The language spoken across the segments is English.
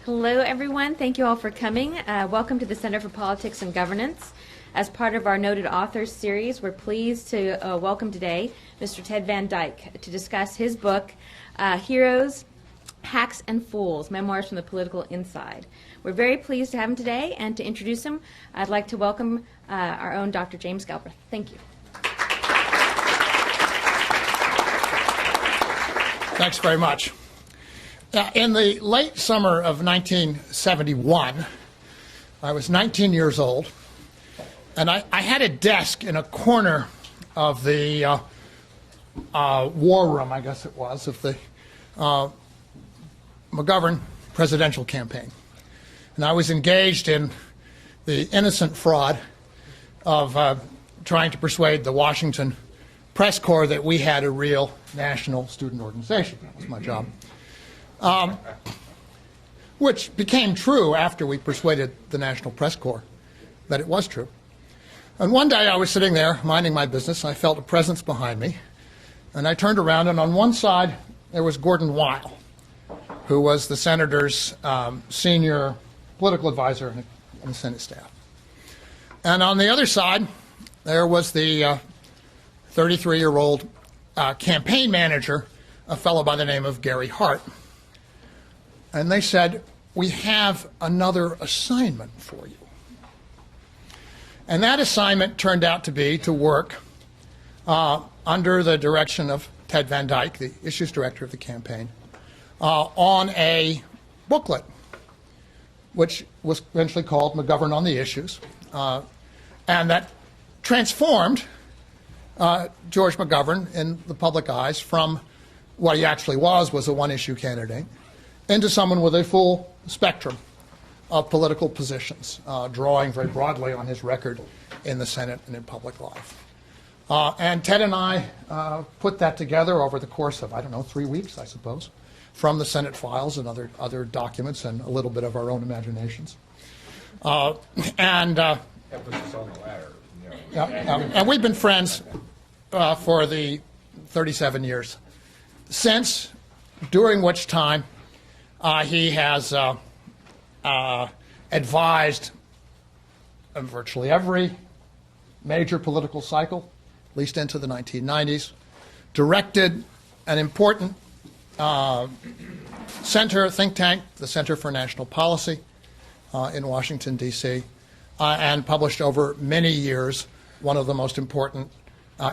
Hello, everyone. Thank you all for coming. Welcome to the Center for Politics and Governance. As part of our Noted Authors series, we're pleased to welcome today Mr. Ted Van Dyke to discuss his book, Heroes, Hacks, and Fools, Memoirs from the Political Inside. We're very pleased to have him today, and to introduce him, I'd like to welcome our own Dr. James Galbraith. Thank you. Thanks very much. In the late summer of 1971, I was 19 years old, and I had a desk in a corner of the war room, I guess it was, of the McGovern presidential campaign. And I was engaged in the innocent fraud of trying to persuade the Washington press corps that we had a real national student organization. That was my job. Which became true after we persuaded the National Press Corps that it was true. And one day I was sitting there minding my business. I felt a presence behind me. And I turned around, and on one side there was Gordon Weil, who was the senator's senior political advisor in the Senate staff. And on the other side there was the 33-year-old campaign manager, a fellow by the name of Gary Hart. And they said, "We have another assignment for you." And that assignment turned out to be to work under the direction of Ted Van Dyke, the issues director of the campaign, on a booklet, which was eventually called McGovern on the Issues, and that transformed George McGovern in the public eyes from what he actually was a one-issue candidate, into someone with a full spectrum of political positions, drawing very broadly on his record in the Senate and in public life. And Ted and I put that together over the course of, 3 weeks, I suppose, from the Senate files and other documents and a little bit of our own imaginations. Emphasis on the latter. And we've been friends for the 37 years since, during which time he has advised virtually every major political cycle, at least into the 1990s, directed an important think tank, the Center for National Policy in Washington, D.C., and published over many years one of the most important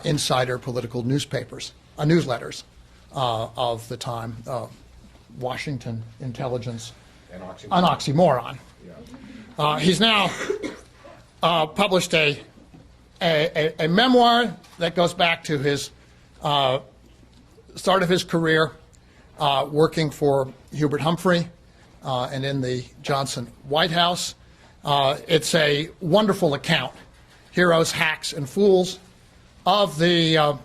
insider political newsletters of the time, Washington Intelligence, an oxymoron. Yeah. He's now published a memoir that goes back to his start of his career working for Hubert Humphrey and in the Johnson White House. It's a wonderful account, Heroes, Hacks, and Fools, of the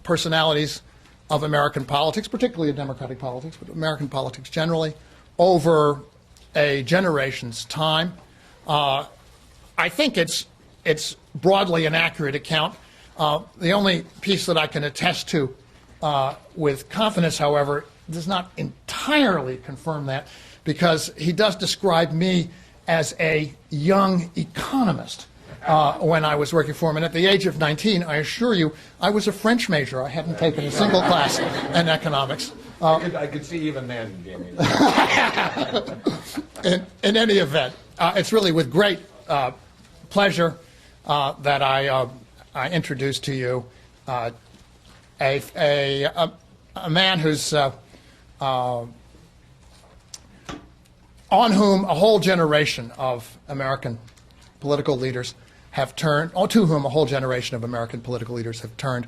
personalities of American politics, particularly in democratic politics, but American politics generally, over a generation's time. I think it's broadly an accurate account. The only piece that I can attest to with confidence, however, does not entirely confirm that, because he does describe me as a young economist when I was working for him. And at the age of 19, I assure you, I was a French major. I hadn't taken a single class in economics. I could see even then, Jamie. In any event, it's really with great pleasure that I introduce to you a man who's on whom a whole generation of American political leaders have turned, or to whom a whole generation of American political leaders have turned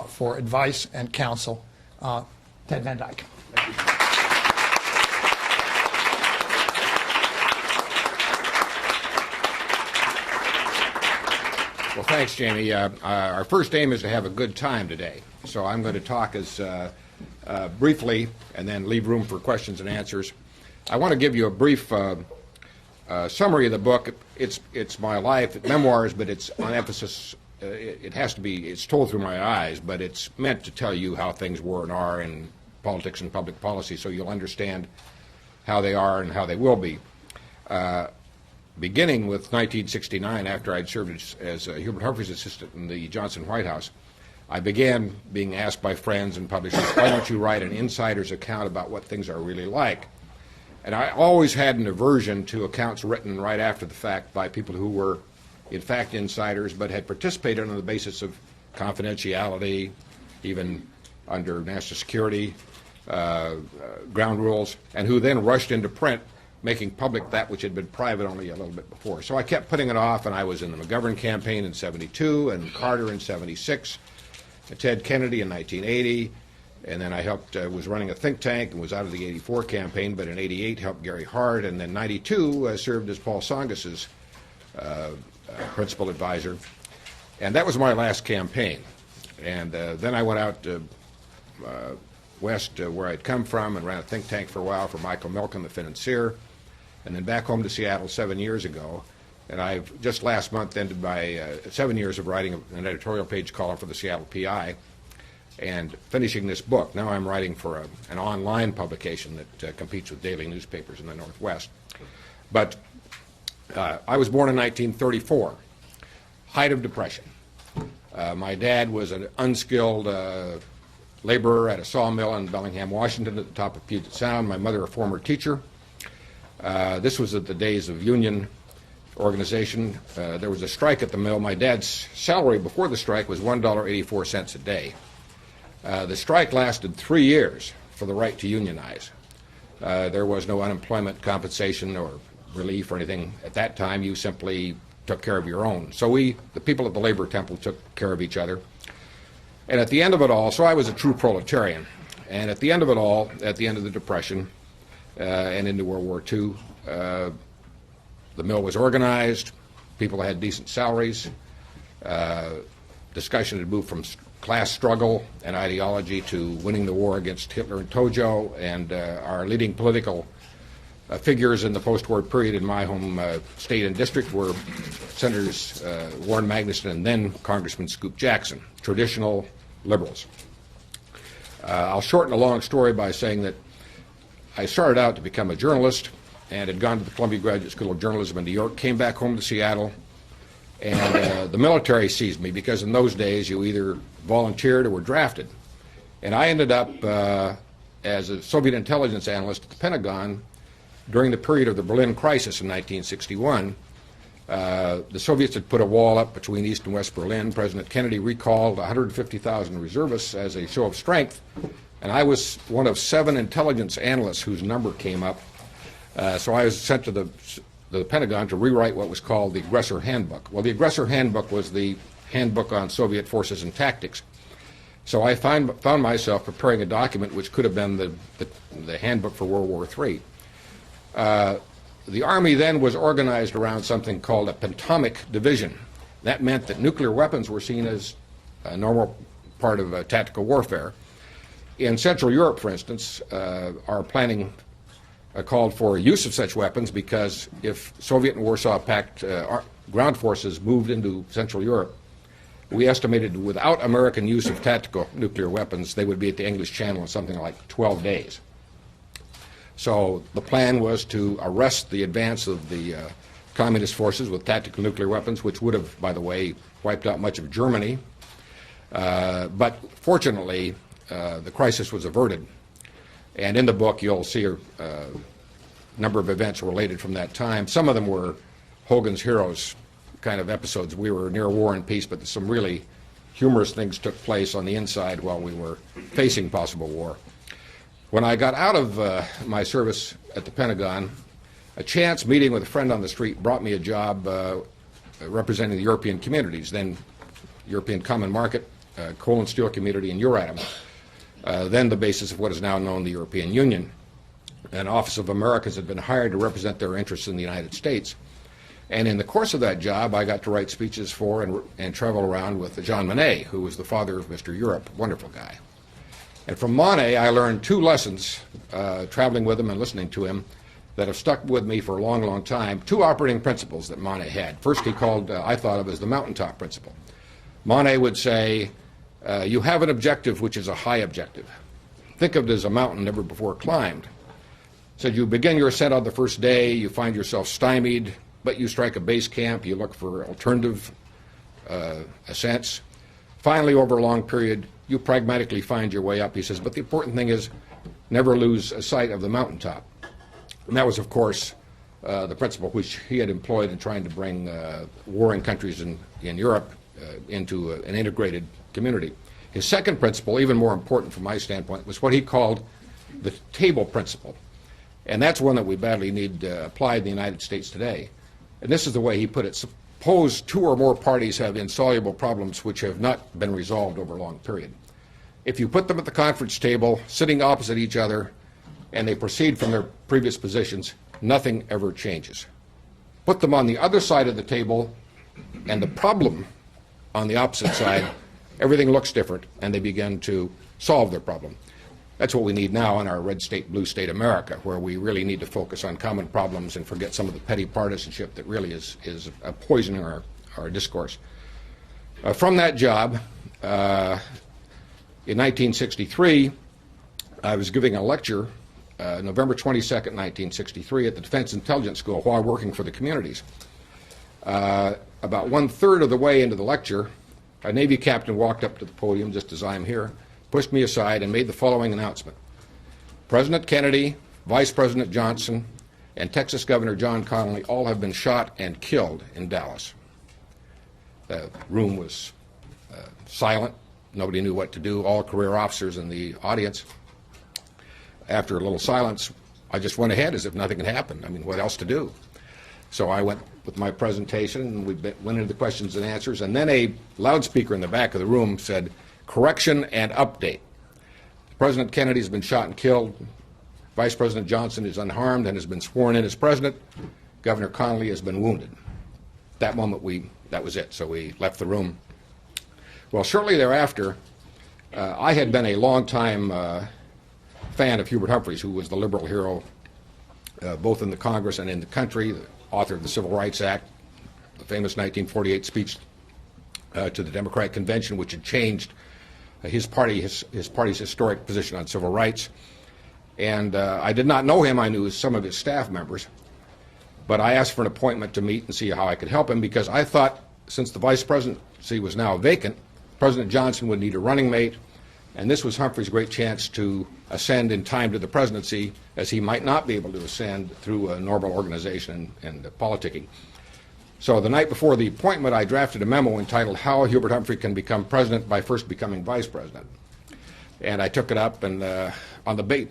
for advice and counsel, Ted Van Dyke. Well, thanks, Jamie. Our first aim is to have a good time today, so I'm going to talk as briefly and then leave room for questions and answers. I want to give you a brief summary of the book. It's my life, memoirs, but it's on emphasis. It has to be. It's told through my eyes, but it's meant to tell you how things were and are in politics and public policy, so you'll understand how they are and how they will be. Beginning with 1969, after I'd served as Hubert Humphrey's assistant in the Johnson White House, I began being asked by friends and publishers, why don't you write an insider's account about what things are really like? And I always had an aversion to accounts written right after the fact by people who were, in fact, insiders, but had participated on the basis of confidentiality, even under national security ground rules, and who then rushed into print, making public that which had been private only a little bit before. So I kept putting it off, and I was in the McGovern campaign in '72, and Carter in '76, Ted Kennedy in 1980, and then I was running a think tank and was out of the '84 campaign, but in '88 helped Gary Hart, and then '92 served as Paul Tsongas's principal advisor. And that was my last campaign. And then I went out west where I'd come from and ran a think tank for a while for Michael Milken, the financier, and then back home to Seattle 7 years ago. And I've just last month ended my 7 years of writing an editorial page column for the Seattle PI and finishing this book. Now I'm writing for an online publication that competes with daily newspapers in the Northwest. But I was born in 1934, height of Depression. My dad was an unskilled laborer at a sawmill in Bellingham, Washington, at the top of Puget Sound. My mother, a former teacher. This was at the days of union organization. There was a strike at the mill. My dad's salary before the strike was $1.84 a day. The strike lasted 3 years for the right to unionize. There was no unemployment compensation or relief or anything at that time. You simply took care of your own. So the people at the Labor Temple, took care of each other. And at the end of it all, so I was a true proletarian. And at the end of it all, at the end of the Depression and into World War II, the mill was organized. People had decent salaries. Discussion had moved from class struggle and ideology to winning the war against Hitler and Tojo, and our leading political figures in the post-war period in my home state and district were Senators Warren Magnuson and then Congressman Scoop Jackson, traditional liberals. I'll shorten a long story by saying that I started out to become a journalist and had gone to the Columbia Graduate School of Journalism in New York, came back home to Seattle, and the military seized me because in those days you either volunteered or were drafted. And I ended up as a Soviet intelligence analyst at the Pentagon during the period of the Berlin crisis in 1961. The Soviets had put a wall up between East and West Berlin. President Kennedy recalled 150,000 reservists as a show of strength, and I was one of 7 intelligence analysts whose number came up. So I was sent to the Pentagon to rewrite what was called the Aggressor Handbook. Well, the Aggressor Handbook was the handbook on Soviet forces and tactics. So I found myself preparing a document which could have been the handbook for World War III. The Army then was organized around something called a pentomic division. That meant that nuclear weapons were seen as a normal part of tactical warfare. In Central Europe, for instance, our planning called for use of such weapons because if Soviet and Warsaw Pact ground forces moved into Central Europe, we estimated without American use of tactical nuclear weapons, they would be at the English Channel in something like 12 days. So the plan was to arrest the advance of the communist forces with tactical nuclear weapons, which would have, by the way, wiped out much of Germany. But fortunately, the crisis was averted. And in the book, you'll see a number of events related from that time. Some of them were Hogan's Heroes kind of episodes. We were near war and peace, but some really humorous things took place on the inside while we were facing possible war. When I got out of my service at the Pentagon, a chance meeting with a friend on the street brought me a job representing the European communities, then European Common Market, Coal and Steel Community, and Euratom, then the basis of what is now known the European Union. An Office of Americans had been hired to represent their interests in the United States. And in the course of that job, I got to write speeches for and travel around with Jean Monnet, who was the father of Mr. Europe, wonderful guy. And from Monnet, I learned 2 lessons, traveling with him and listening to him, that have stuck with me for a long, long time. 2 operating principles that Monnet had. First, he called, I thought of as the mountaintop principle. Monnet would say, you have an objective which is a high objective. Think of it as a mountain never before climbed. So you begin your ascent on the first day, you find yourself stymied, but you strike a base camp, you look for alternative ascents. Finally, over a long period, you pragmatically find your way up. He says, but the important thing is never lose sight of the mountaintop. And that was, of course, the principle which he had employed in trying to bring warring countries in Europe into an integrated community. His second principle, even more important from my standpoint, was what he called the table principle. And that's one that we badly need applied in the United States today. And this is the way he put it. Suppose two or more parties have insoluble problems which have not been resolved over a long period. If you put them at the conference table, sitting opposite each other, and they proceed from their previous positions, nothing ever changes. Put them on the other side of the table, and the problem on the opposite side, everything looks different, and they begin to solve their problem. That's what we need now in our red state, blue state America, where we really need to focus on common problems and forget some of the petty partisanship that really is poisoning our discourse. From that job, in 1963, I was giving a lecture, November 22nd, 1963, at the Defense Intelligence School while working for the communities. About one-third of the way into the lecture, a Navy captain walked up to the podium, just as I'm here, pushed me aside and made the following announcement. President Kennedy, Vice President Johnson, and Texas Governor John Connally all have been shot and killed in Dallas. The room was silent. Nobody knew what to do, all career officers in the audience. After a little silence, I just went ahead as if nothing had happened. I mean, what else to do? So I went with my presentation, and we went into the questions and answers, and then a loudspeaker in the back of the room said, correction and update. President Kennedy has been shot and killed. Vice President Johnson is unharmed and has been sworn in as president. Governor Connally has been wounded. At that moment, that was it. So we left the room. Well, shortly thereafter, I had been a long-time fan of Hubert Humphreys, who was the liberal hero both in the Congress and in the country, the author of the Civil Rights Act, the famous 1948 speech to the Democratic Convention, which had changed his party's historic position on civil rights. And I did not know him. I knew some of his staff members. But I asked for an appointment to meet and see how I could help him, because I thought, since the vice presidency was now vacant, President Johnson would need a running mate, and this was Humphrey's great chance to ascend in time to the presidency, as he might not be able to ascend through a normal organization and politicking. So the night before the appointment, I drafted a memo entitled How Hubert Humphrey Can Become President by First Becoming Vice President. And I took it up, and on the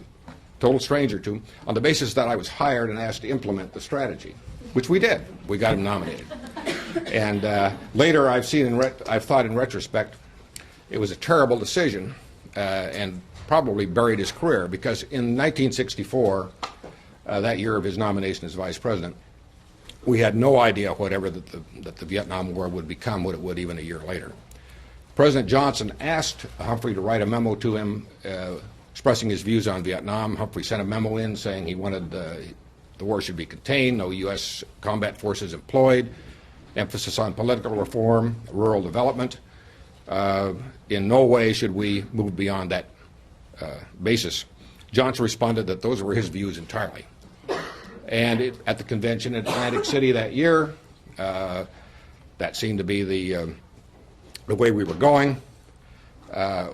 total stranger to him, on the basis that I was hired and asked to implement the strategy, which we did. We got him nominated. And later I've thought in retrospect, it was a terrible decision and probably buried his career, because in 1964, that year of his nomination as vice president, we had no idea whatever that the Vietnam War would become, what it would even a year later. President Johnson asked Humphrey to write a memo to him expressing his views on Vietnam. Humphrey sent a memo in saying he wanted the war should be contained, no U.S. combat forces employed, emphasis on political reform, rural development. In no way should we move beyond that basis. Johnson responded that those were his views entirely. And at the convention in Atlantic City that year, that seemed to be the way we were going.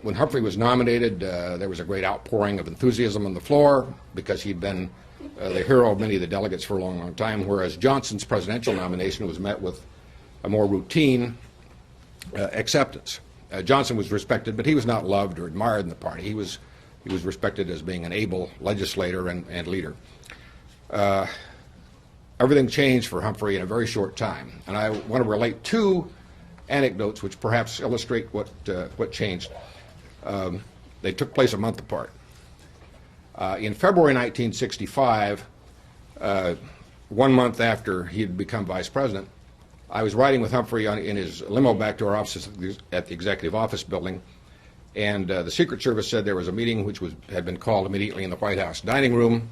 When Humphrey was nominated, there was a great outpouring of enthusiasm on the floor, because he'd been the hero of many of the delegates for a long, long time, whereas Johnson's presidential nomination was met with a more routine acceptance. Johnson was respected, but he was not loved or admired in the party. He was respected as being an able legislator and leader. Everything changed for Humphrey in a very short time, and I want to relate two anecdotes which perhaps illustrate what changed. They took place a month apart. In February 1965, 1 month after he had become vice president, I was riding with Humphrey in his limo back to our offices at the Executive Office Building, and the Secret Service said there was a meeting which had been called immediately in the White House dining room,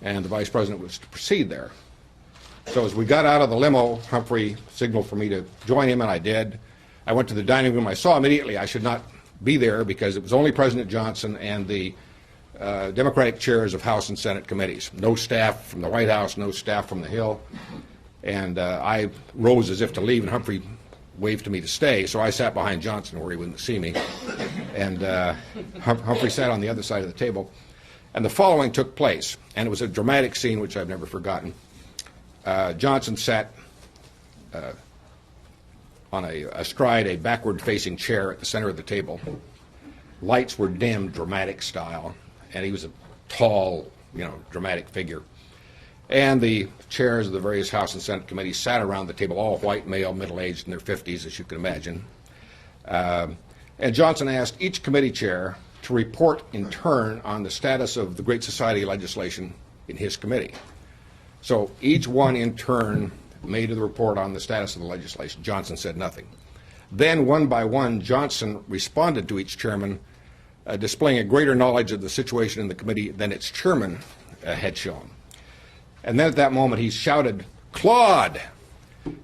and the vice president was to proceed there. So as we got out of the limo, Humphrey signaled for me to join him, and I did. I went to the dining room. I saw immediately I should not be there, because it was only President Johnson and the Democratic chairs of House and Senate committees. No staff from the White House, no staff from the Hill. And I rose as if to leave, and Humphrey waved to me to stay, so I sat behind Johnson where he wouldn't see me. And Humphrey sat on the other side of the table. And the following took place, and it was a dramatic scene which I've never forgotten. Johnson sat on astride a backward-facing chair at the center of the table. Lights were dimmed, dramatic style, and he was a tall, dramatic figure. And the chairs of the various House and Senate committees sat around the table, all white male, middle-aged, in their 50s, as you can imagine. And Johnson asked each committee chair to report in turn on the status of the Great Society legislation in his committee. So each one in turn made the report on the status of the legislation. Johnson said nothing. Then, one by one, Johnson responded to each chairman, displaying a greater knowledge of the situation in the committee than its chairman had shown. And then at that moment he shouted, "Claude!"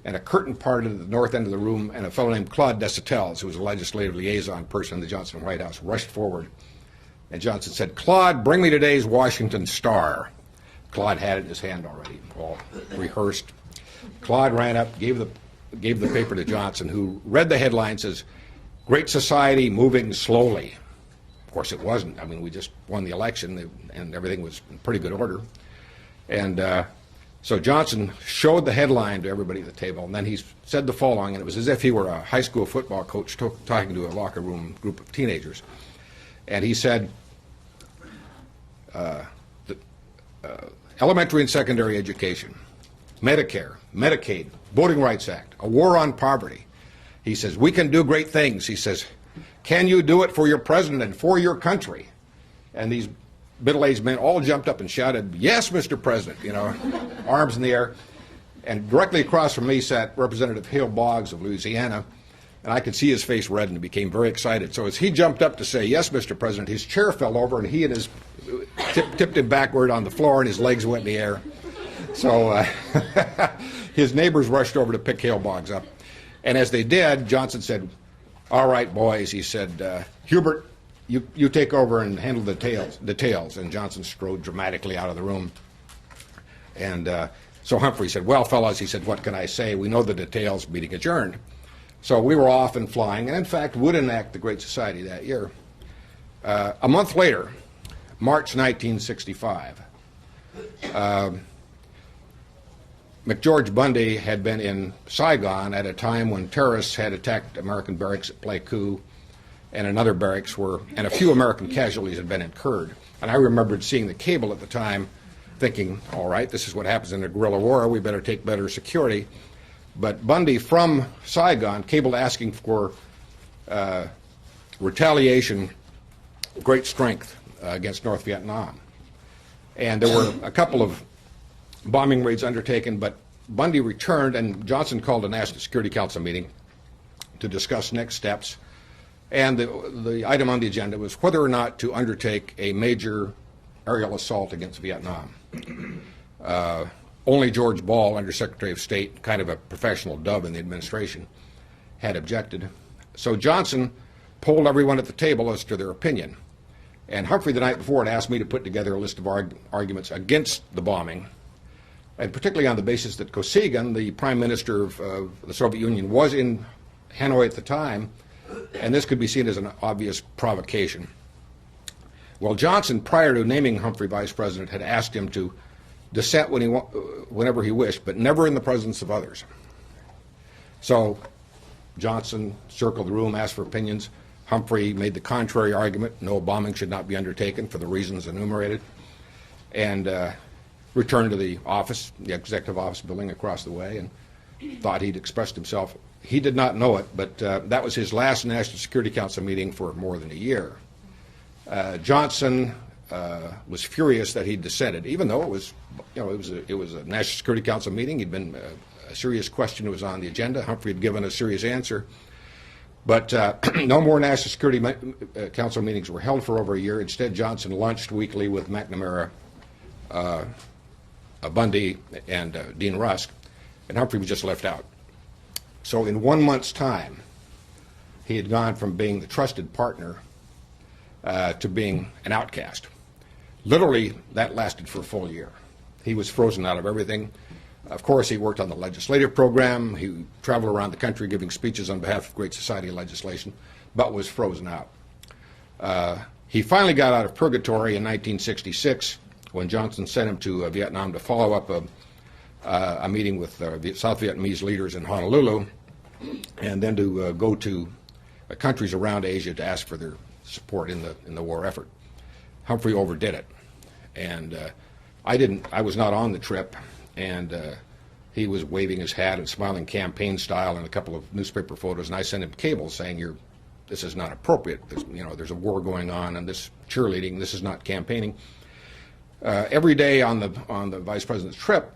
And a curtain parted at the north end of the room, and a fellow named Claude Desautel, who was a legislative liaison person in the Johnson White House, rushed forward. And Johnson said, "Claude, bring me today's Washington Star." Claude had it in his hand already, all rehearsed. Claude ran up, gave the paper to Johnson, who read the headline, says, "Great Society moving slowly." Of course it wasn't. I mean, we just won the election, and everything was in pretty good order. And so Johnson showed the headline to everybody at the table, and then he said the following, and it was as if he were a high school football coach talking to a locker room group of teenagers. And he said, elementary and secondary education, Medicare, Medicaid, Voting Rights Act, a war on poverty. He says, we can do great things. He says, can you do it for your president and for your country? And these middle-aged men all jumped up and shouted, yes, Mr. President, arms in the air. And directly across from me sat Representative Hale Boggs of Louisiana, and I could see his face redden and became very excited. So as he jumped up to say, yes, Mr. President, his chair fell over, and he and his tipped him backward on the floor, and his legs went in the air. So his neighbors rushed over to pick Hale Boggs up. And as they did, Johnson said, all right, boys, he said, Hubert, you take over and handle the details. And Johnson strode dramatically out of the room. And so Humphrey said, well, fellows, he said, what can I say? We know the details, meeting adjourned. So we were off and flying, and in fact would enact the Great Society that year. A month later, March 1965, McGeorge Bundy had been in Saigon at a time when terrorists had attacked American barracks at Pleiku, and another barracks and a few American casualties had been incurred. And I remembered seeing the cable at the time, thinking, all right, this is what happens in a guerrilla war, we better take better security. But Bundy from Saigon cabled asking for retaliation, great strength against North Vietnam. And there were a couple of bombing raids undertaken, but Bundy returned, and Johnson called a National Security Council meeting to discuss next steps. And the item on the agenda was whether or not to undertake a major aerial assault against Vietnam. Only George Ball, Undersecretary of State, kind of a professional dove in the administration, had objected. So Johnson polled everyone at the table as to their opinion. And Humphrey the night before had asked me to put together a list of arguments against the bombing, and particularly on the basis that Kosygin, the prime minister of the Soviet Union, was in Hanoi at the time, and this could be seen as an obvious provocation. Well, Johnson, prior to naming Humphrey vice president, had asked him to dissent whenever he wished, but never in the presence of others. So Johnson circled the room, asked for opinions. Humphrey made the contrary argument, no bombing should not be undertaken for the reasons enumerated, and returned to the office, the executive office building across the way, and thought he'd expressed himself. He did not know it, but that was his last National Security Council meeting for more than a year. Johnson was furious that he dissented, even though it was a National Security Council meeting. He'd been a serious question was on the agenda. Humphrey had given a serious answer, but no more National Security Council meetings were held for over a year. Instead, Johnson lunched weekly with McNamara, Bundy, and Dean Rusk, and Humphrey was just left out. So in 1 month's time, he had gone from being the trusted partner to being an outcast. Literally, that lasted for a full year. He was frozen out of everything. Of course, he worked on the legislative program. He traveled around the country giving speeches on behalf of Great Society legislation, but was frozen out. He finally got out of purgatory in 1966 when Johnson sent him to Vietnam to follow up a meeting with the South Vietnamese leaders in Honolulu, and then to go to countries around Asia to ask for their support in the war effort. Humphrey overdid it, and I was not on the trip, and he was waving his hat and smiling campaign style in a couple of newspaper photos, and I sent him cables saying, this is not appropriate. There's a war going on, and this cheerleading, this is not campaigning. Every day on the vice president's trip,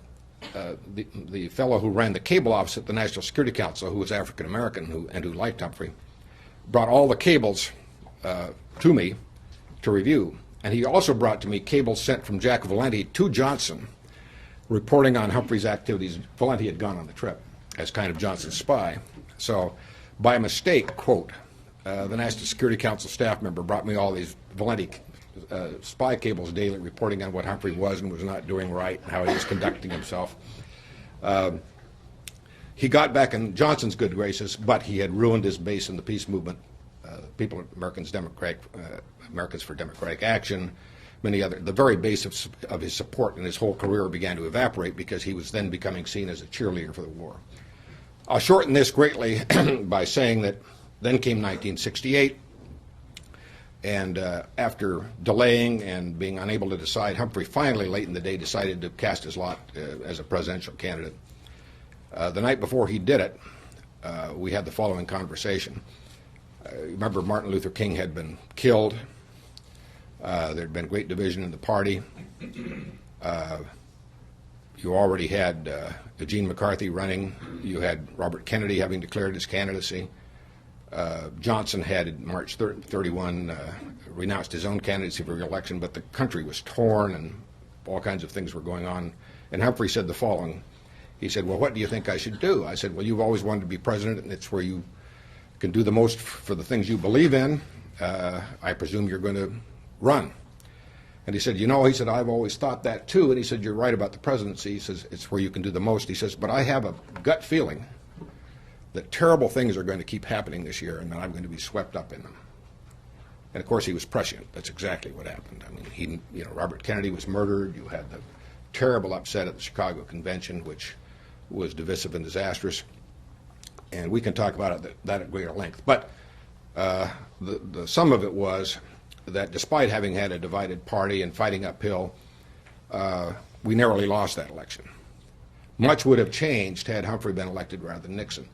the fellow who ran the cable office at the National Security Council, who was African American and who liked Humphrey, brought all the cables to me to review. And he also brought to me cables sent from Jack Valenti to Johnson, reporting on Humphrey's activities. Valenti had gone on the trip as kind of Johnson's spy. So, by mistake, quote, the National Security Council staff member brought me all these Valenti spy cables daily reporting on what Humphrey was and was not doing right and how he was conducting himself. He got back in Johnson's good graces, but he had ruined his base in the peace movement. Americans for Democratic Action, many other. The very base of his support in his whole career began to evaporate because he was then becoming seen as a cheerleader for the war. I'll shorten this greatly by saying that then came 1968, and after delaying and being unable to decide, Humphrey finally, late in the day, decided to cast his lot as a presidential candidate. The night before he did it, we had the following conversation. Remember, Martin Luther King had been killed. There had been great division in the party. You already had Eugene McCarthy running. You had Robert Kennedy having declared his candidacy. Johnson had, in March 31, renounced his own candidacy for re-election, but the country was torn and all kinds of things were going on. And Humphrey said the following. He said, well, what do you think I should do? I said, well, you've always wanted to be president, and it's where you can do the most for the things you believe in. I presume you're going to run. And he said, he said, I've always thought that too. And he said, you're right about the presidency. He says, it's where you can do the most. He says, but I have a gut feeling that terrible things are going to keep happening this year and that I'm going to be swept up in them. And of course, he was prescient. That's exactly what happened. I mean, Robert Kennedy was murdered. You had the terrible upset at the Chicago Convention, which was divisive and disastrous. And we can talk about that at greater length. But the sum of it was that despite having had a divided party and fighting uphill, we narrowly lost that election. Much would have changed had Humphrey been elected rather than Nixon.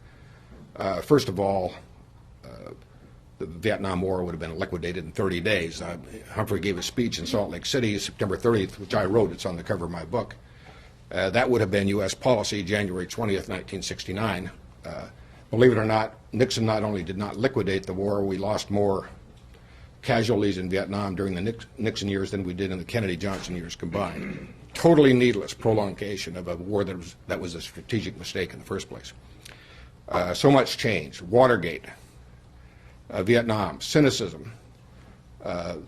First of all, the Vietnam War would have been liquidated in 30 days. Humphrey gave a speech in Salt Lake City, September 30th, which I wrote. It's on the cover of my book. That would have been U.S. policy, January 20th, 1969. Believe it or not, Nixon not only did not liquidate the war, we lost more casualties in Vietnam during the Nixon years than we did in the Kennedy-Johnson years combined. Totally needless prolongation of a war that was a strategic mistake in the first place. So much change. Watergate, Vietnam, cynicism. There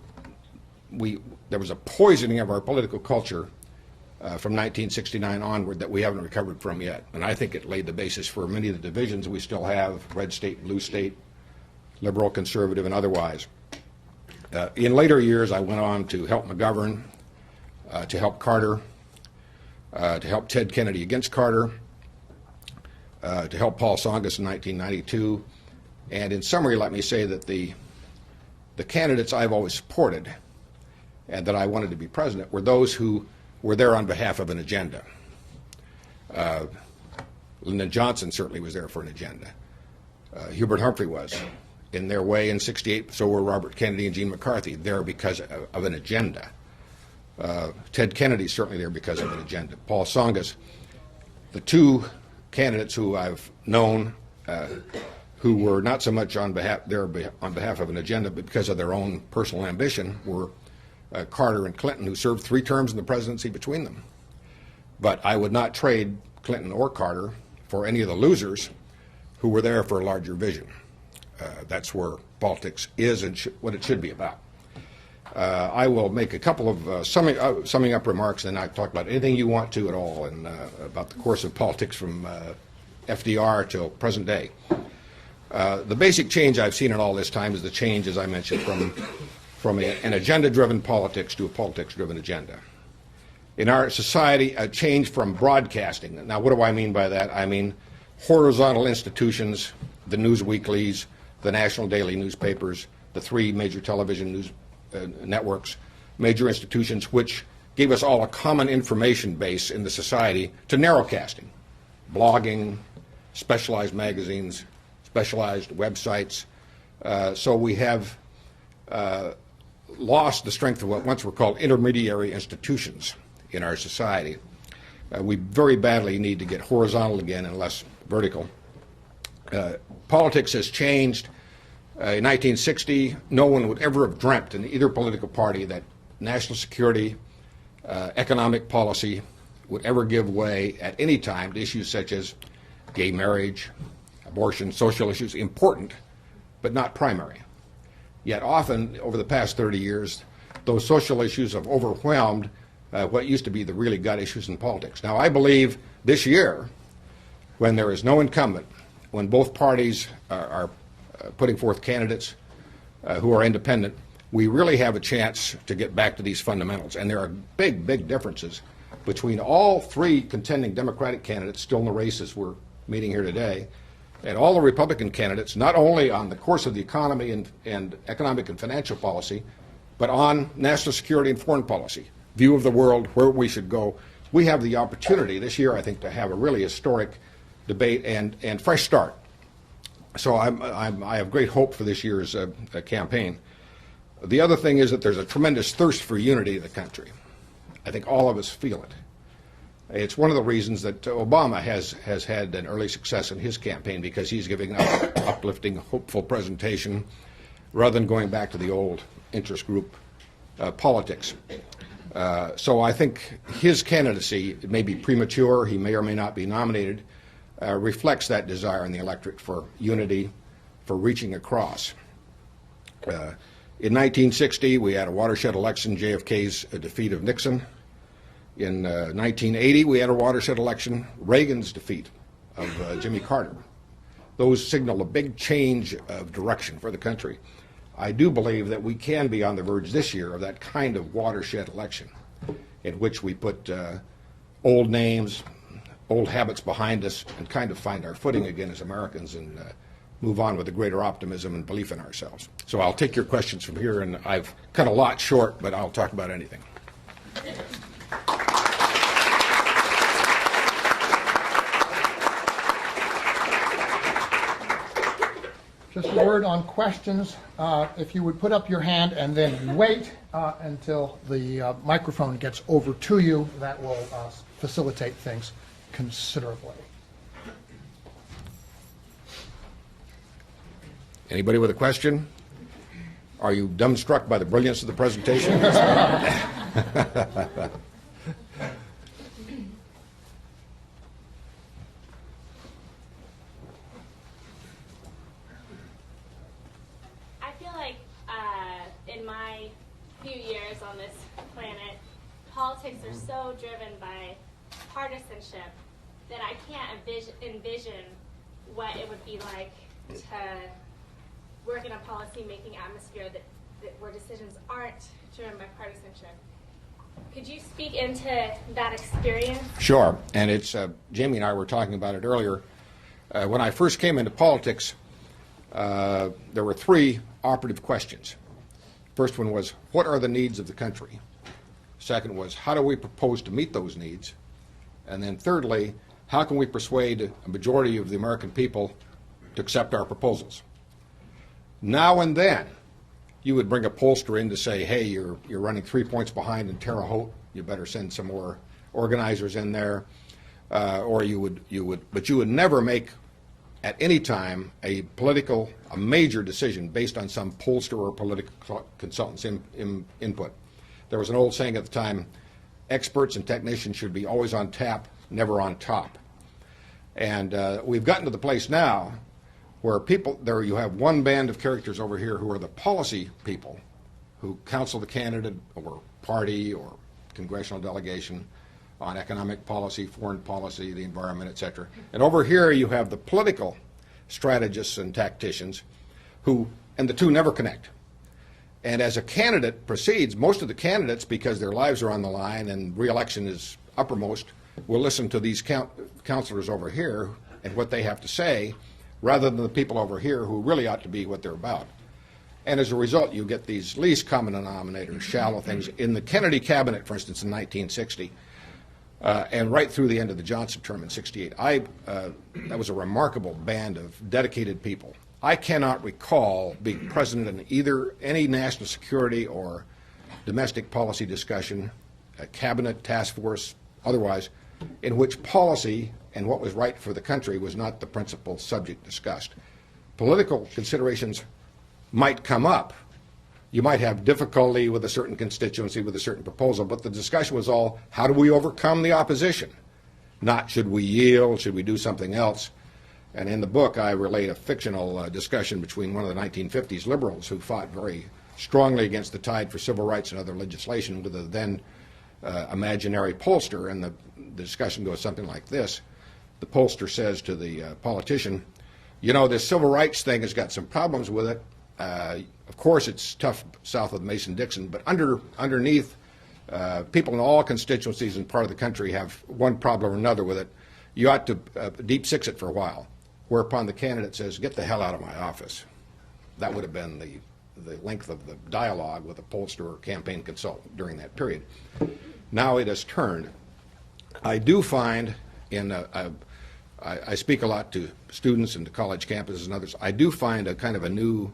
was a poisoning of our political culture from 1969 onward that we haven't recovered from yet. And I think it laid the basis for many of the divisions we still have, red state, blue state, liberal, conservative, and otherwise. In later years, I went on to help McGovern, to help Carter, to help Ted Kennedy against Carter, to help Paul Tsongas in 1992. And in summary, let me say that the candidates I've always supported and that I wanted to be president were those who were there on behalf of an agenda. Lyndon Johnson certainly was there for an agenda. Hubert Humphrey was. In their way in '68, so were Robert Kennedy and Gene McCarthy, there because of an agenda. Ted Kennedy certainly there because of an agenda. Paul Tsongas, the two candidates who I've known who were not so much on behalf of an agenda, but because of their own personal ambition, were Carter and Clinton, who served 3 terms in the presidency between them. But I would not trade Clinton or Carter for any of the losers who were there for a larger vision. That's where politics is and what it should be about. I will make a couple of summing up remarks, and I talk about anything you want to at all, and about the course of politics from FDR till present day. The basic change I've seen in all this time is the change, as I mentioned, from an agenda-driven politics to a politics-driven agenda. In our society, a change from broadcasting. Now, what do I mean by that? I mean horizontal institutions, the news weeklies, the national daily newspapers, the 3 major television news networks, major institutions which gave us all a common information base in the society, to narrowcasting, blogging, specialized magazines, specialized websites. So we have lost the strength of what once were called intermediary institutions in our society. We very badly need to get horizontal again and less vertical. Politics has changed. In 1960, no one would ever have dreamt in either political party that national security, economic policy would ever give way at any time to issues such as gay marriage, abortion, social issues, important, but not primary. Yet often, over the past 30 years, those social issues have overwhelmed what used to be the really gut issues in politics. Now, I believe this year, when there is no incumbent, when both parties are putting forth candidates who are independent, we really have a chance to get back to these fundamentals. And there are big, big differences between all 3 contending Democratic candidates still in the races we're meeting here today, and all the Republican candidates, not only on the course of the economy and economic and financial policy, but on national security and foreign policy, view of the world, where we should go. We have the opportunity this year, I think, to have a really historic debate and fresh start. So I have great hope for this year's campaign. The other thing is that there's a tremendous thirst for unity in the country. I think all of us feel it. It's one of the reasons that Obama has had an early success in his campaign, because he's giving an uplifting, hopeful presentation rather than going back to the old interest group politics. So I think his candidacy, it may be premature, he may or may not be nominated, reflects that desire in the electorate for unity, for reaching across. In 1960, we had a watershed election, JFK's defeat of Nixon. In 1980, we had a watershed election, Reagan's defeat of Jimmy Carter. Those signal a big change of direction for the country. I do believe that we can be on the verge this year of that kind of watershed election, in which we put old names, old habits behind us, and kind of find our footing again as Americans, and move on with a greater optimism and belief in ourselves. So I'll take your questions from here, and I've cut a lot short, but I'll talk about anything. Just a word on questions. If you would put up your hand and then wait until the microphone gets over to you, that will facilitate things considerably. Anybody with a question? Are you dumbstruck by the brilliance of the presentation? In my few years on this planet, politics are so driven by partisanship that I can't envision what it would be like to work in a policy-making atmosphere where decisions aren't driven by partisanship. Could you speak into that experience? Sure, and it's Jamie and I were talking about it earlier. When I first came into politics, there were 3 operative questions. First one was, what are the needs of the country? Second was, how do we propose to meet those needs? And then thirdly, how can we persuade a majority of the American people to accept our proposals? Now and then, you would bring a pollster in to say, hey, you're running 3 points behind in Terre Haute, you better send some more organizers in there. Or you would never make at any time a major decision based on some pollster or political consultant's input. There was an old saying at the time, experts and technicians should be always on tap, never on top. And we've gotten to the place now where you have one band of characters over here who are the policy people, who counsel the candidate or party or congressional delegation on economic policy, foreign policy, the environment, etc. And over here you have the political strategists and tacticians and the two never connect. And as a candidate proceeds, most of the candidates, because their lives are on the line and re-election is uppermost, will listen to these counselors over here and what they have to say, rather than the people over here who really ought to be what they're about. And as a result, you get these least common denominators, shallow things. In the Kennedy cabinet, for instance, in 1960, and right through the end of the Johnson term in 68, that was a remarkable band of dedicated people. I cannot recall being present in either any national security or domestic policy discussion, a cabinet, task force, otherwise, in which policy and what was right for the country was not the principal subject discussed. Political considerations might come up. You might have difficulty with a certain constituency, with a certain proposal, but the discussion was all, how do we overcome the opposition? Not should we yield, should we do something else? And in the book, I relate a fictional discussion between one of the 1950s liberals who fought very strongly against the tide for civil rights and other legislation with a then imaginary pollster, and the discussion goes something like this. The pollster says to the politician, you know, this civil rights thing has got some problems with it. Of course, it's tough south of Mason-Dixon, but underneath, people in all constituencies and part of the country have one problem or another with it. You ought to deep six it for a while. Whereupon the candidate says, get the hell out of my office. That would have been the length of the dialogue with a pollster or campaign consultant during that period. Now it has turned. I do find I speak a lot to students and to college campuses and others. I do find a kind of a new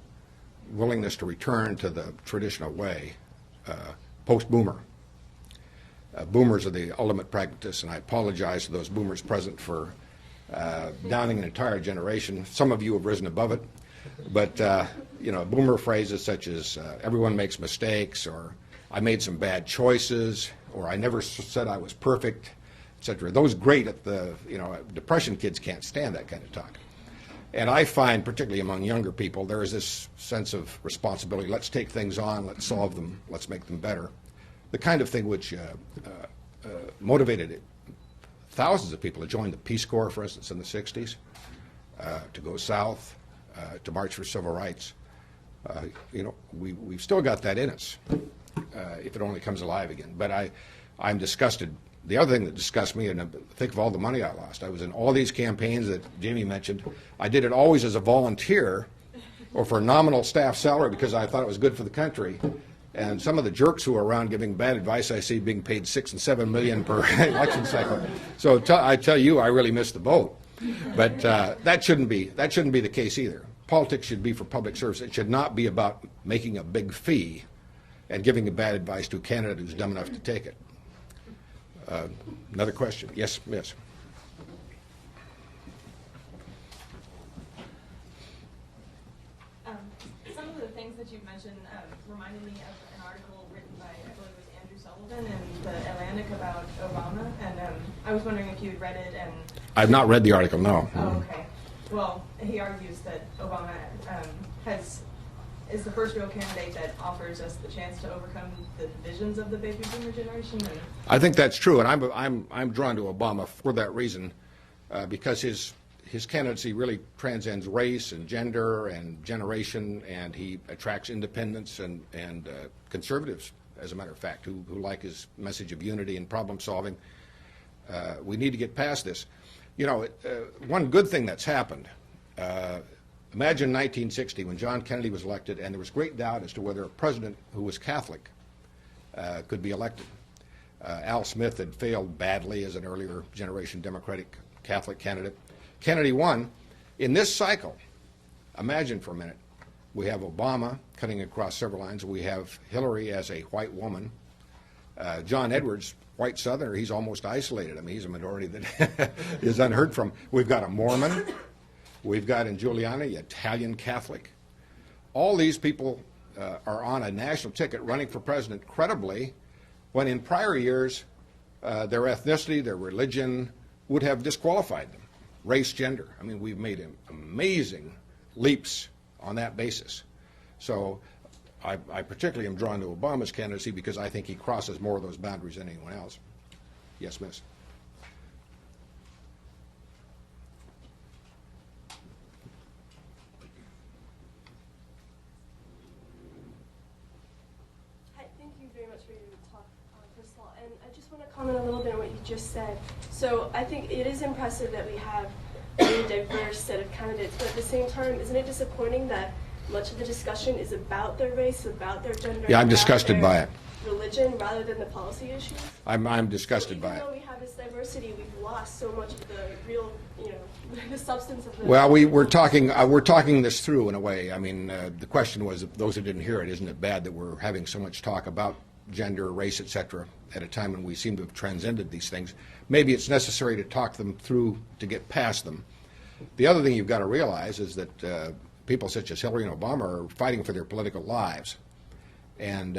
willingness to return to the traditional way, post-boomer. Boomers are the ultimate pragmatists, and I apologize to those boomers present for downing an entire generation. Some of you have risen above it, but you know, boomer phrases such as everyone makes mistakes, or I made some bad choices, or I never said I was perfect, etc. Those great at the, you know, Depression kids can't stand that kind of talk. And I find, particularly among younger people, there is this sense of responsibility. Let's take things on, let's solve them, let's make them better. The kind of thing which motivated thousands of people to join the Peace Corps, for instance, in the 60s, to go south, to march for civil rights. You know, we've still got that in us, if it only comes alive again. But I'm disgusted. The other thing that disgusts me, and think of all the money I lost. I was in all these campaigns that Jamie mentioned. I did it always as a volunteer or for a nominal staff salary because I thought it was good for the country. And some of the jerks who are around giving bad advice I see being paid $6 and $7 million per election cycle. So I tell you, I really missed the boat. But that shouldn't be the case either. Politics should be for public service. It should not be about making a big fee and giving a bad advice to a candidate who's dumb enough to take it. Another question? Yes, yes. Some of the things that you've mentioned reminded me of an article written by, I believe it was Andrew Sullivan in the Atlantic about Obama, and I was wondering if you had read it. And I've not read the article, no. Oh, okay. Well, he argues that Obama is the first real candidate that offers us the chance to overcome the divisions of the baby boomer generation. And I think that's true, and I'm drawn to Obama for that reason, because his candidacy really transcends race and gender and generation, and he attracts independents and conservatives, as a matter of fact, who like his message of unity and problem solving. We need to get past this. You know, one good thing that's happened. Imagine 1960 when John Kennedy was elected, and there was great doubt as to whether a president who was Catholic could be elected. Al Smith had failed badly as an earlier generation Democratic Catholic candidate. Kennedy won. In this cycle, imagine for a minute, we have Obama cutting across several lines. We have Hillary as a white woman. John Edwards, white Southerner, he's almost isolated. I mean, he's a minority that is unheard from. We've got a Mormon. We've got in Giuliani, Italian Catholic. All these people are on a national ticket running for president credibly, when in prior years their ethnicity, their religion would have disqualified them. Race, gender. I mean, we've made amazing leaps on that basis. So I particularly am drawn to Obama's candidacy because I think he crosses more of those boundaries than anyone else. Yes, miss. Hi, thank you very much for your talk, first of all. And I just want to comment a little bit on what you just said. So I think it is impressive that we have a very diverse set of candidates, but at the same time, isn't it disappointing that much of the discussion is about their race, about their gender, Yeah, I'm about disgusted their by it. religion, rather than the policy issues? I'm disgusted by it. Even though we have this diversity, we've lost so much of the real, the substance of the... Well, we're talking this through in a way. I mean, the question was, those who didn't hear it, isn't it bad that we're having so much talk about gender, race, etc., at a time when we seem to have transcended these things? Maybe it's necessary to talk them through to get past them. The other thing you've got to realize is that people such as Hillary and Obama are fighting for their political lives. And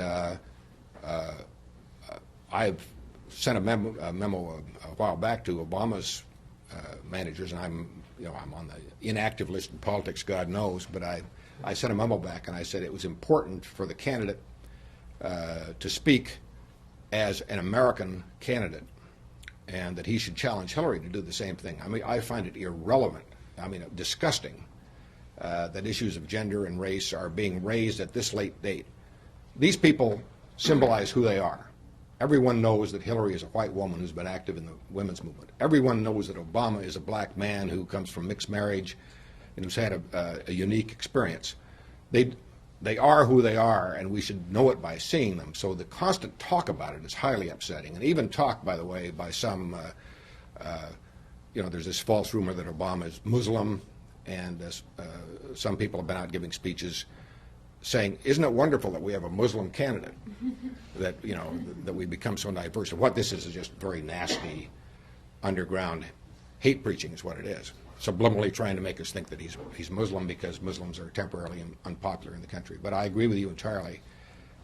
I've sent a memo a while back to Obama's managers, and I'm on the inactive list in politics, God knows, but I sent a memo back and I said it was important for the candidate to speak as an American candidate, and that he should challenge Hillary to do the same thing. I mean, I find it irrelevant, I mean, disgusting, that issues of gender and race are being raised at this late date. These people symbolize who they are. Everyone knows that Hillary is a white woman who's been active in the women's movement. Everyone knows that Obama is a black man who comes from mixed marriage and who's had a unique experience. They are who they are, and we should know it by seeing them. So the constant talk about it is highly upsetting. And even talk, by the way, by some, there's this false rumor that Obama is Muslim, and some people have been out giving speeches saying, isn't it wonderful that we have a Muslim candidate, that, that we become so diverse. And what this is just very nasty, underground hate preaching is what it is. Subliminally trying to make us think that he's Muslim because Muslims are temporarily unpopular in the country. But I agree with you entirely,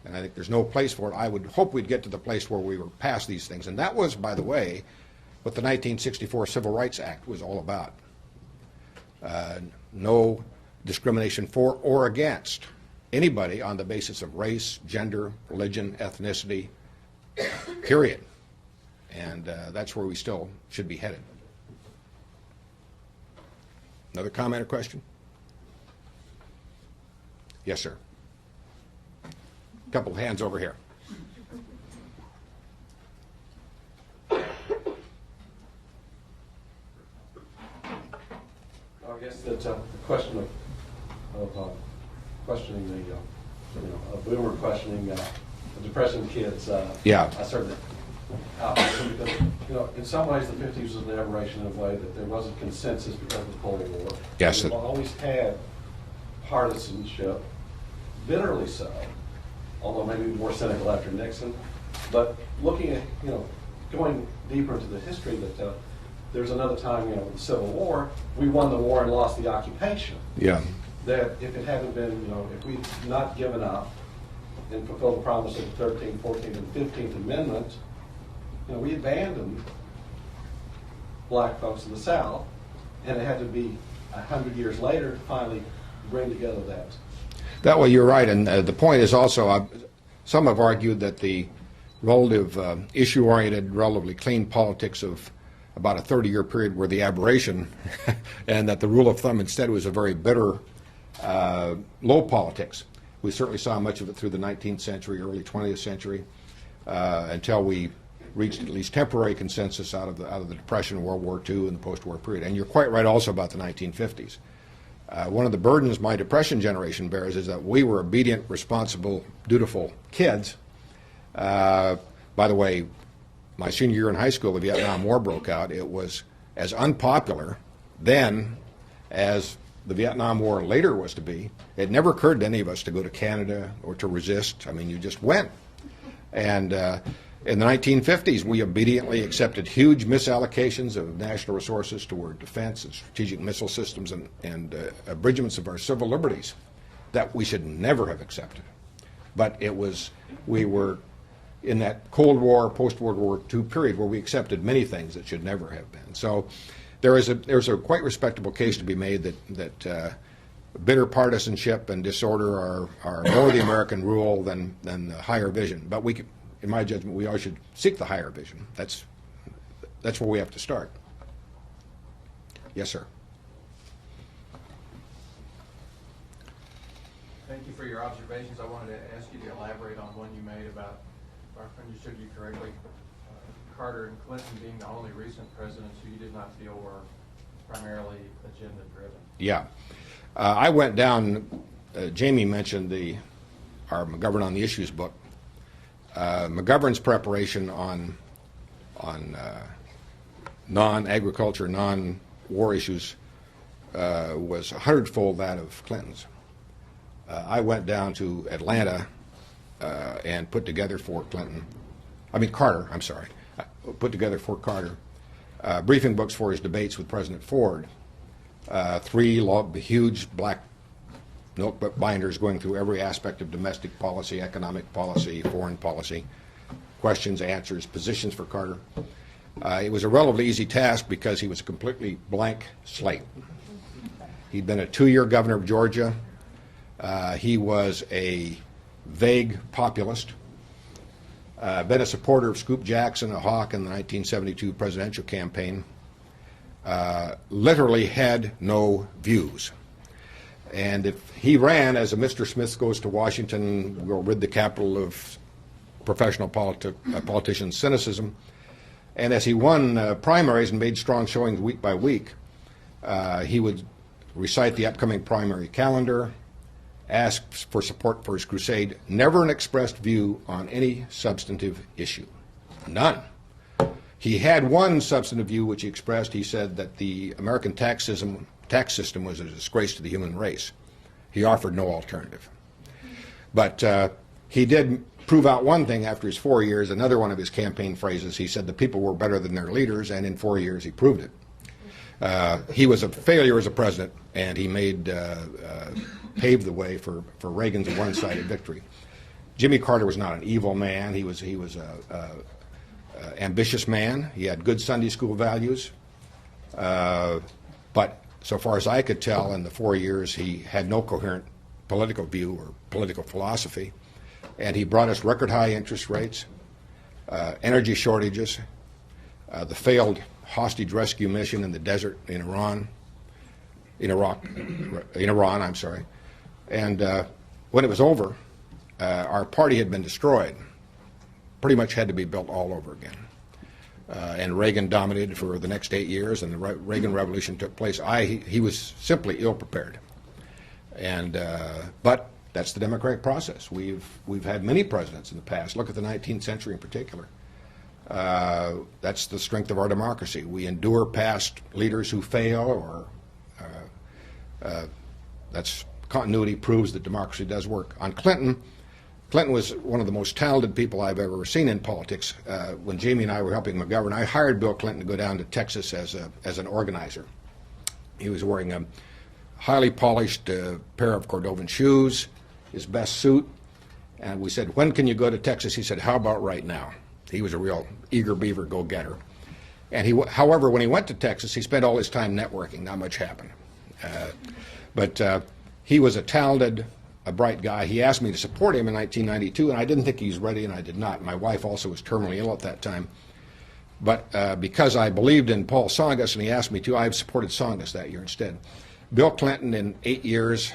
and I think there's no place for it. I would hope we'd get to the place where we were past these things. And that was, by the way, what the 1964 Civil Rights Act was all about. No discrimination for or against anybody on the basis of race, gender, religion, ethnicity, period. And that's where we still should be headed. Another comment or question? Yes, sir. A couple of hands over here. I guess that's a question of questioning a boomer questioning depressing kids. Yeah. I certainly because in some ways the 50s was an aberration in a way that there wasn't consensus because of the Cold War. Yes. We've always had partisanship, bitterly so, although maybe more cynical after Nixon. But looking at going deeper into the history, that there's another time with the Civil War, we won the war and lost the occupation. Yeah. That if it hadn't been, if we'd not given up and fulfilled the promise of the 13th, 14th, and 15th Amendments, we abandoned black folks in the South, and it had to be 100 years later to finally bring together that. That way, you're right, and the point is also, some have argued that the relative issue-oriented, relatively clean politics of about a 30-year period were the aberration, and that the rule of thumb instead was a very bitter, low politics. We certainly saw much of it through the 19th century, early 20th century, until we reached at least temporary consensus out of the Depression, World War II, and the post-war period. And you're quite right also about the 1950s. One of the burdens my Depression generation bears is that we were obedient, responsible, dutiful kids. By the way, my senior year in high school, the Vietnam War broke out. It was as unpopular then as the Vietnam War later was to be. It never occurred to any of us to go to Canada or to resist. I mean, you just went. And in the 1950s, we obediently accepted huge misallocations of national resources toward defense and strategic missile systems and abridgments of our civil liberties that we should never have accepted. But we were in that Cold War, post-World War II period where we accepted many things that should never have been. So there's a quite respectable case to be made that bitter partisanship and disorder are more the American rule than the higher vision. But we, in my judgment, we all should seek the higher vision. That's where we have to start. Yes, sir. Thank you for your observations. I wanted to ask you to elaborate on one you made about, if I understood you correctly, Carter and Clinton being the only recent presidents who you did not feel were primarily agenda-driven. Yeah. I went down, Jamie mentioned our McGovern on the Issues book. McGovern's preparation on non-agriculture, non-war issues was 100-fold that of Clinton's. I went down to Atlanta and put together Carter, I'm sorry, put together for Carter briefing books for his debates with President Ford. 3 huge black notebook binders going through every aspect of domestic policy, economic policy, foreign policy, questions, answers, positions for Carter. It was a relatively easy task because he was a completely blank slate. He'd been a 2-year governor of Georgia. He was a vague populist, been a supporter of Scoop Jackson, a hawk in the 1972 presidential campaign, literally had no views. And if he ran as a Mr. Smith goes to Washington, we'll rid the capital of professional politicians' cynicism, and as he won primaries and made strong showings week by week, he would recite the upcoming primary calendar, ask for support for his crusade, never an expressed view on any substantive issue. None. He had one substantive view which he expressed. He said that the American tax system was a disgrace to the human race. He offered no alternative. But he did prove out one thing after his 4 years, another one of his campaign phrases. He said the people were better than their leaders, and in 4 years he proved it. He was a failure as a president, and he paved the way for Reagan's one-sided victory. Jimmy Carter was not an evil man. He was a ambitious man. He had good Sunday school values. But so far as I could tell, in the 4 years, he had no coherent political view or political philosophy. And he brought us record high interest rates, energy shortages, the failed hostage rescue mission in the desert in Iran, I'm sorry. And when it was over, our party had been destroyed, pretty much had to be built all over again. And Reagan dominated for the next 8 years, and the Reagan Revolution took place. He was simply ill-prepared. And but that's the democratic process. We've had many presidents in the past. Look at the 19th century in particular. That's the strength of our democracy. We endure past leaders who fail, or that's continuity proves that democracy does work. On Clinton was one of the most talented people I've ever seen in politics. When Jamie and I were helping McGovern, I hired Bill Clinton to go down to Texas as an organizer. He was wearing a highly polished pair of Cordovan shoes, his best suit, and we said, when can you go to Texas? He said, how about right now? He was a real eager beaver go-getter. And however, when he went to Texas, he spent all his time networking. Not much happened. But he was a talented, a bright guy. He asked me to support him in 1992, and I didn't think he was ready, and I did not. My wife also was terminally ill at that time. But because I believed in Paul Tsongas, and he asked me to, I've supported Tsongas that year instead. Bill Clinton, in 8 years,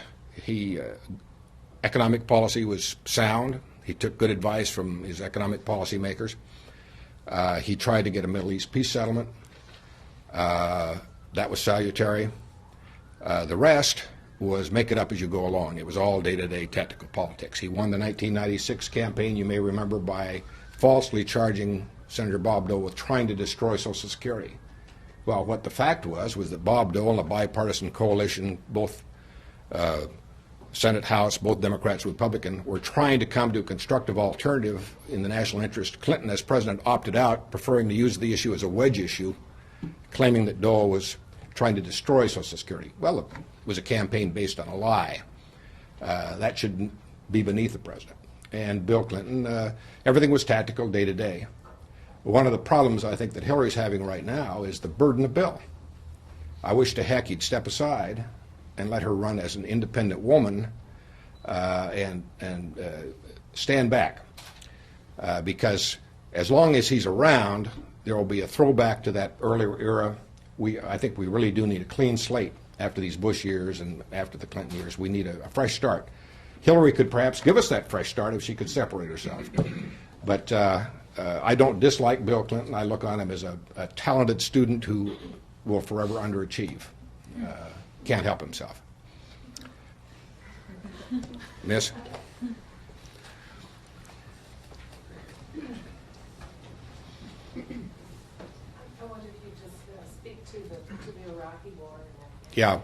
economic policy was sound. He took good advice from his economic policy makers. He tried to get a Middle East peace settlement. That was salutary. The rest was make it up as you go along. It was all day-to-day tactical politics. He won the 1996 campaign, you may remember, by falsely charging Senator Bob Dole with trying to destroy Social Security. Well, what the fact was that Bob Dole and a bipartisan coalition, both Senate, House, both Democrats and Republican, were trying to come to a constructive alternative in the national interest. Clinton, as president, opted out, preferring to use the issue as a wedge issue, claiming that Dole was trying to destroy Social Security. Well, it was a campaign based on a lie. That should be beneath the president. And Bill Clinton, everything was tactical day to day. One of the problems I think that Hillary's having right now is the burden of Bill. I wish to heck he'd step aside and let her run as an independent woman and stand back. Because as long as he's around, there will be a throwback to that earlier era. I think we really do need a clean slate after these Bush years and after the Clinton years. We need a fresh start. Hillary could perhaps give us that fresh start if she could separate herself. But I don't dislike Bill Clinton. I look on him as a talented student who will forever underachieve. Can't help himself. Miss? I wonder if you just speak to the Iraqi war. Yeah,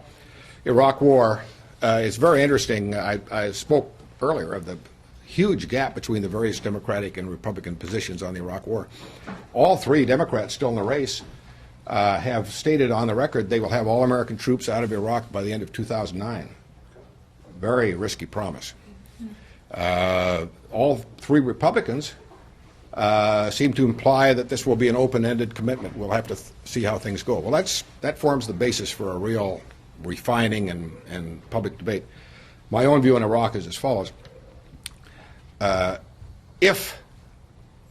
Iraq War. It's very interesting. I spoke earlier of the huge gap between the various Democratic and Republican positions on the Iraq War. All three Democrats still in the race have stated on the record they will have all American troops out of Iraq by the end of 2009. Very risky promise. All three Republicans seem to imply that this will be an open-ended commitment. We'll have to see how things go. Well, that forms the basis for a real refining and public debate. My own view on Iraq is as follows. If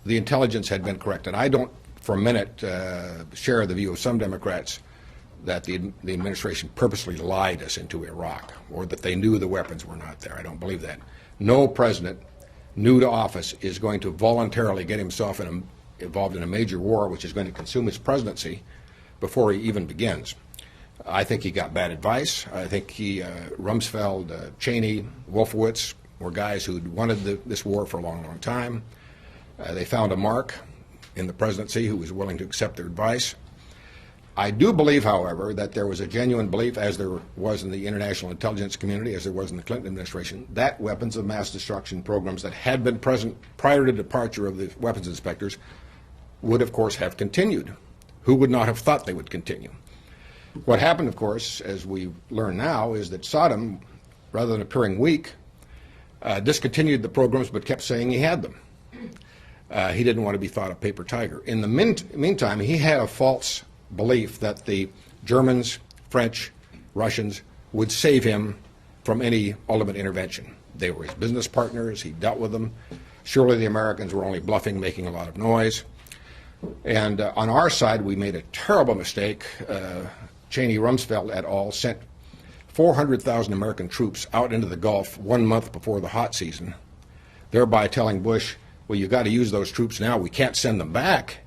the intelligence had been correct, and I don't for a minute share the view of some Democrats that the administration purposely lied us into Iraq or that they knew the weapons were not there. I don't believe that. No president new to office is going to voluntarily get himself involved in a major war which is going to consume his presidency before he even begins. I think he got bad advice. I think Rumsfeld, Cheney, Wolfowitz were guys who'd wanted this war for a long, long time. They found a mark in the presidency who was willing to accept their advice. I do believe, however, that there was a genuine belief, as there was in the international intelligence community, as there was in the Clinton administration, that weapons of mass destruction programs that had been present prior to departure of the weapons inspectors would, of course, have continued. Who would not have thought they would continue? What happened, of course, as we learn now, is that Saddam, rather than appearing weak, discontinued the programs but kept saying he had them. He didn't want to be thought a paper tiger. In the meantime, he had a false belief that the Germans, French, Russians would save him from any ultimate intervention. They were his business partners. He dealt with them. Surely the Americans were only bluffing, making a lot of noise. And on our side, we made a terrible mistake. Cheney, Rumsfeld et al. Sent 400,000 American troops out into the Gulf 1 month before the hot season, thereby telling Bush, well, you've got to use those troops now. We can't send them back.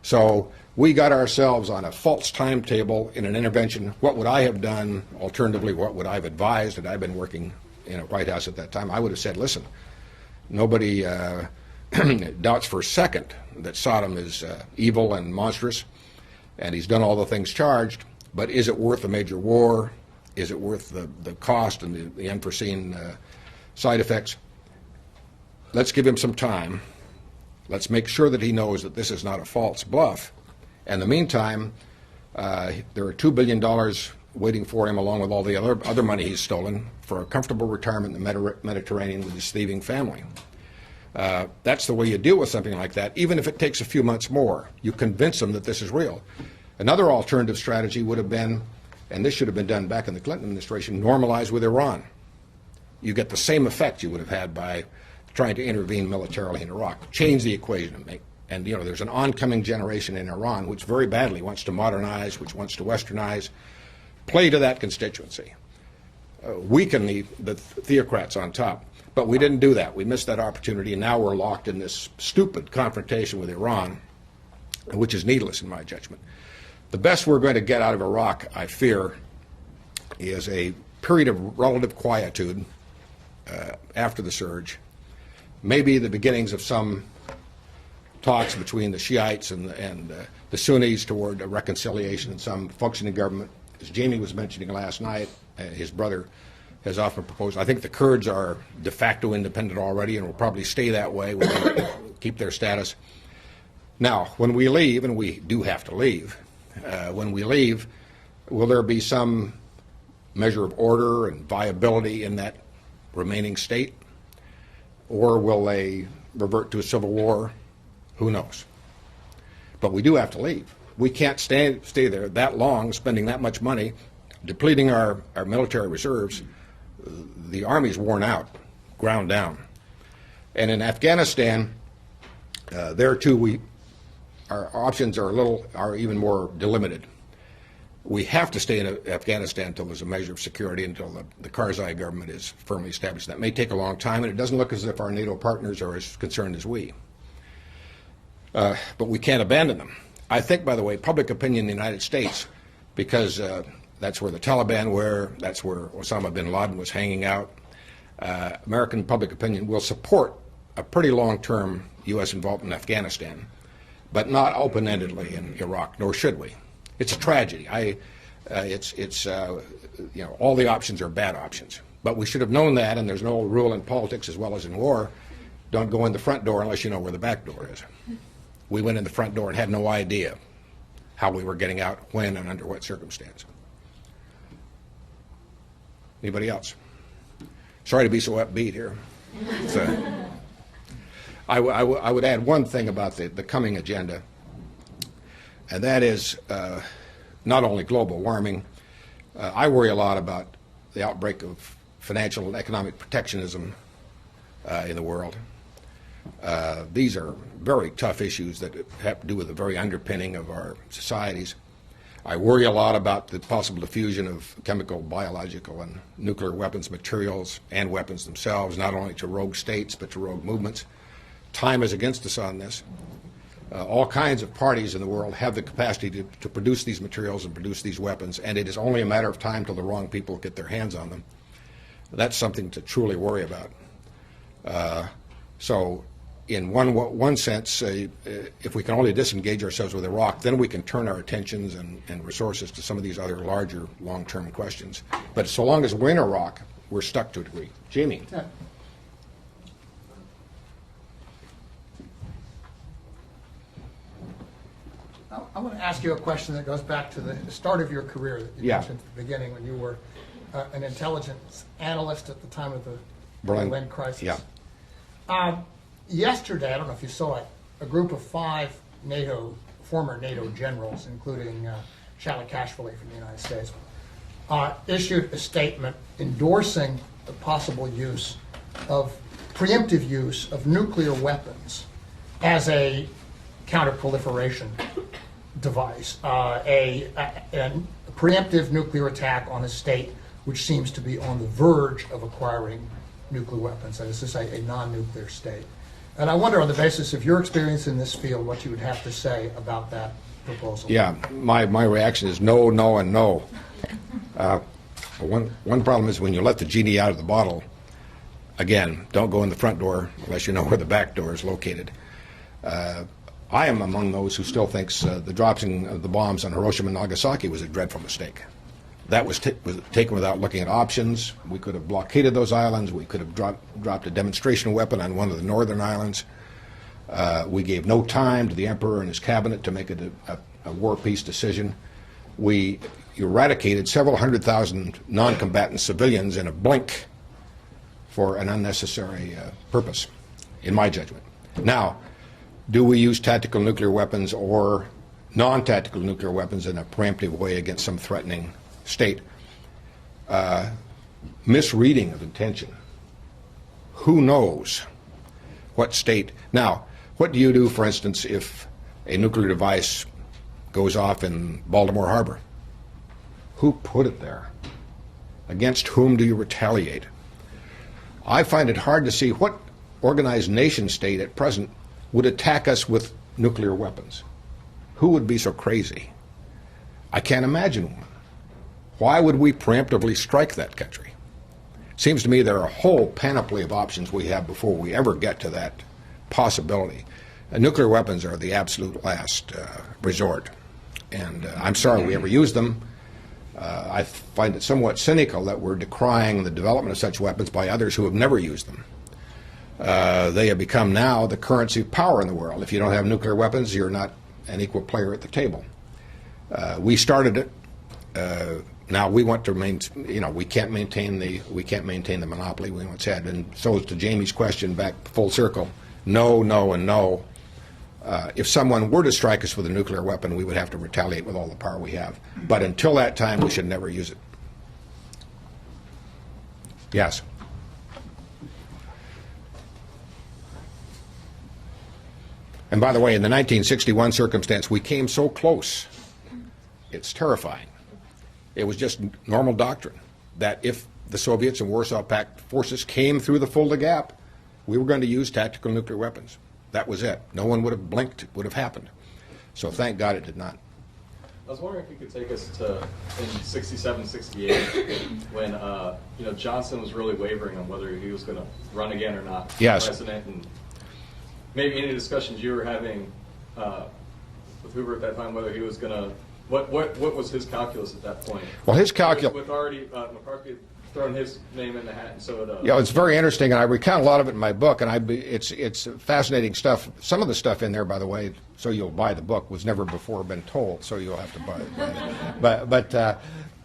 So we got ourselves on a false timetable in an intervention. What would I have done? Alternatively, what would I have advised? Had I been working in a White House at that time, I would have said, listen, nobody doubts for a second that Saddam is evil and monstrous, and he's done all the things charged, but is it worth a major war? Is it worth the cost and the unforeseen side effects? Let's give him some time. Let's make sure that he knows that this is not a false bluff. In the meantime, there are $2 billion waiting for him, along with all the other money he's stolen, for a comfortable retirement in the Mediterranean with his thieving family. That's the way you deal with something like that, even if it takes a few months more. You convince them that this is real. Another alternative strategy would have been, and this should have been done back in the Clinton administration, normalize with Iran. You get the same effect you would have had by trying to intervene militarily in Iraq. Change the equation. And there's an oncoming generation in Iran which very badly wants to modernize, which wants to westernize, play to that constituency, weaken the theocrats on top. But we didn't do that. We missed that opportunity, and now we're locked in this stupid confrontation with Iran, which is needless in my judgment. The best we're going to get out of Iraq, I fear, is a period of relative quietude after the surge, maybe the beginnings of some talks between the Shiites and the Sunnis toward a reconciliation and some functioning government. As Jamie was mentioning last night, his brother has often proposed, I think the Kurds are de facto independent already and will probably stay that way when they keep their status. Now, when we leave, and we do have to leave, when we leave, will there be some measure of order and viability in that remaining state? Or will they revert to a civil war? Who knows? But we do have to leave. We can't stay there that long, spending that much money depleting our military reserves, the Army's worn out, ground down. And in Afghanistan, there too, our options are even more delimited. We have to stay in Afghanistan until there's a measure of security, until the Karzai government is firmly established. That may take a long time, and it doesn't look as if our NATO partners are as concerned as we. But we can't abandon them. I think, by the way, public opinion in the United States, because that's where the Taliban were, that's where Osama bin Laden was hanging out, American public opinion will support a pretty long-term U.S. involvement in Afghanistan, but not open-endedly in Iraq, nor should we. It's a tragedy. You know, all the options are bad options. But we should have known that, and there's an old rule in politics as well as in war: don't go in the front door unless you know where the back door is. We went in the front door and had no idea how we were getting out, when, and under what circumstance. Anybody else? Sorry to be so upbeat here. I would add one thing about the coming agenda, and that is not only global warming. I worry a lot about the outbreak of financial and economic protectionism in the world. These are very tough issues that have to do with the very underpinning of our societies. I worry a lot about the possible diffusion of chemical, biological, and nuclear weapons materials and weapons themselves, not only to rogue states but to rogue movements. Time is against us on this. All kinds of parties in the world have the capacity to produce these materials and produce these weapons, and it is only a matter of time till the wrong people get their hands on them. That's something to truly worry about. So in one sense, if we can only disengage ourselves with Iraq, then we can turn our attentions and resources to some of these other larger long-term questions. But so long as we're in Iraq, we're stuck to a degree. Jamie. Yeah. I want to ask you a question that goes back to the start of your career that you mentioned at the beginning, when you were an intelligence analyst at the time of the Berlin crisis. Yeah. Yesterday, I don't know if you saw it, a group of 5 former NATO generals, including Shalikashvili from the United States, issued a statement endorsing the possible use of preemptive use of nuclear weapons as a counterproliferation device, a preemptive nuclear attack on a state which seems to be on the verge of acquiring nuclear weapons, that is to say, a non-nuclear state. And I wonder, on the basis of your experience in this field, what you would have to say about that proposal. Yeah, my reaction is no, no, and no. One problem is when you let the genie out of the bottle, again, don't go in the front door unless you know where the back door is located. I am among those who still thinks the dropping of the bombs on Hiroshima and Nagasaki was a dreadful mistake. That was taken without looking at options. We could have blockaded those islands. We could have dropped a demonstration weapon on one of the northern islands. We gave no time to the emperor and his cabinet to make a war peace decision. We eradicated several 100,000 non-combatant civilians in a blink for an unnecessary purpose, in my judgment. Now, do we use tactical nuclear weapons or non-tactical nuclear weapons in a preemptive way against some threatening state? Misreading of intention. Who knows what state? Now, what do you do, for instance, if a nuclear device goes off in Baltimore Harbor? Who put it there? Against whom do you retaliate? I find it hard to see what organized nation state at present would attack us with nuclear weapons. Who would be so crazy? I can't imagine one. Why would we preemptively strike that country? Seems to me there are a whole panoply of options we have before we ever get to that possibility. Nuclear weapons are the absolute last resort, and I'm sorry we ever used them. I find it somewhat cynical that we're decrying the development of such weapons by others who have never used them. They have become now the currency of power in the world. If you don't have nuclear weapons, you're not an equal player at the table. We started it. Now we want to maintain. We can't maintain the monopoly we once had. And so, to Jamie's question, back full circle, no, no, and no. If someone were to strike us with a nuclear weapon, we would have to retaliate with all the power we have. But until that time, we should never use it. Yes. And by the way, in the 1961 circumstance, we came so close. It's terrifying. It was just normal doctrine that if the Soviets and Warsaw Pact forces came through the Fulda Gap, we were going to use tactical nuclear weapons. That was it. No one would have blinked. It would have happened. So thank God it did not. I was wondering if you could take us to in 67, 68, when Johnson was really wavering on whether he was going to run again or not for Yes. president, and maybe any discussions you were having with Hoover at that time, whether he was going to, what was his calculus at that point? Well, his calculus, with already McCarthy throwing his name in the hat, and so it. yeah, it's very interesting, and I recount a lot of it in my book, and it's fascinating stuff. Some of the stuff in there, by the way, so you'll buy the book, was never before been told, so you'll have to buy it. But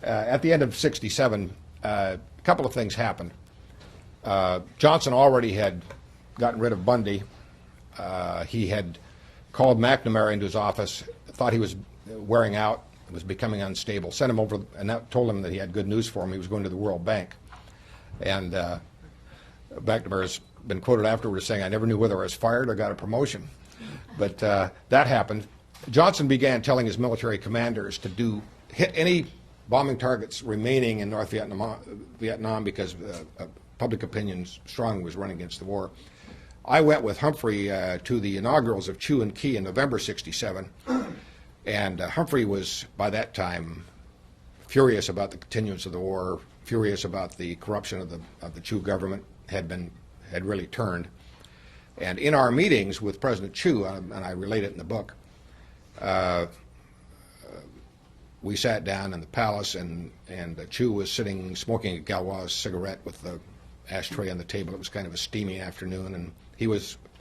at the end of '67, a couple of things happened. Johnson already had gotten rid of Bundy. He had called McNamara into his office, thought he was wearing out, was becoming unstable, sent him over, and told him that he had good news for him. He was going to the World Bank. And McNamara's been quoted afterwards saying, "I never knew whether I was fired or got a promotion." But that happened. Johnson began telling his military commanders to hit any bombing targets remaining in North Vietnam because public opinion strongly was running against the war. I went with Humphrey to the inaugurals of Chu and Key in November '67, and Humphrey was, by that time, furious about the continuance of the war, furious about the corruption of the Chu government, had really turned. And in our meetings with President Chu, and I relate it in the book, we sat down in the palace, and Chu was sitting smoking a Gauloise cigarette with the ashtray on the table. It was kind of a steamy afternoon, and he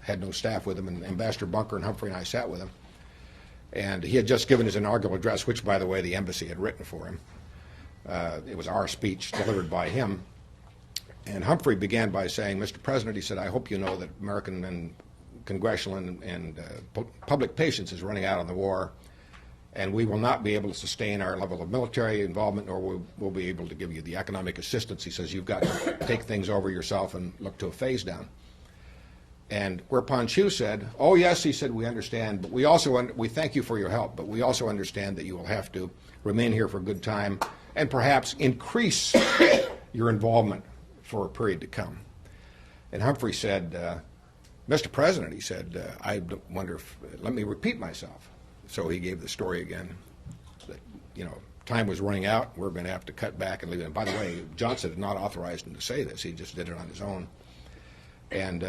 had no staff with him, and Ambassador Bunker and Humphrey and I sat with him. And he had just given his inaugural address, which, by the way, the embassy had written for him. It was our speech delivered by him. And Humphrey began by saying, "Mr. President," he said, "I hope you know that American and congressional and public patience is running out on the war, and we will not be able to sustain our level of military involvement, nor we'll be able to give you the economic assistance." He says, "You've got to take things over yourself and look to a phase down." And whereupon Chu said, "Oh yes," he said, "we understand, but we thank you for your help, but we also understand that you will have to remain here for a good time and perhaps increase your involvement for a period to come." And Humphrey said, "Mr. President," he said, "I wonder if, let me repeat myself." So he gave the story again, that, time was running out, we're going to have to cut back and leave it. And by the way, Johnson had not authorized him to say this, he just did it on his own. And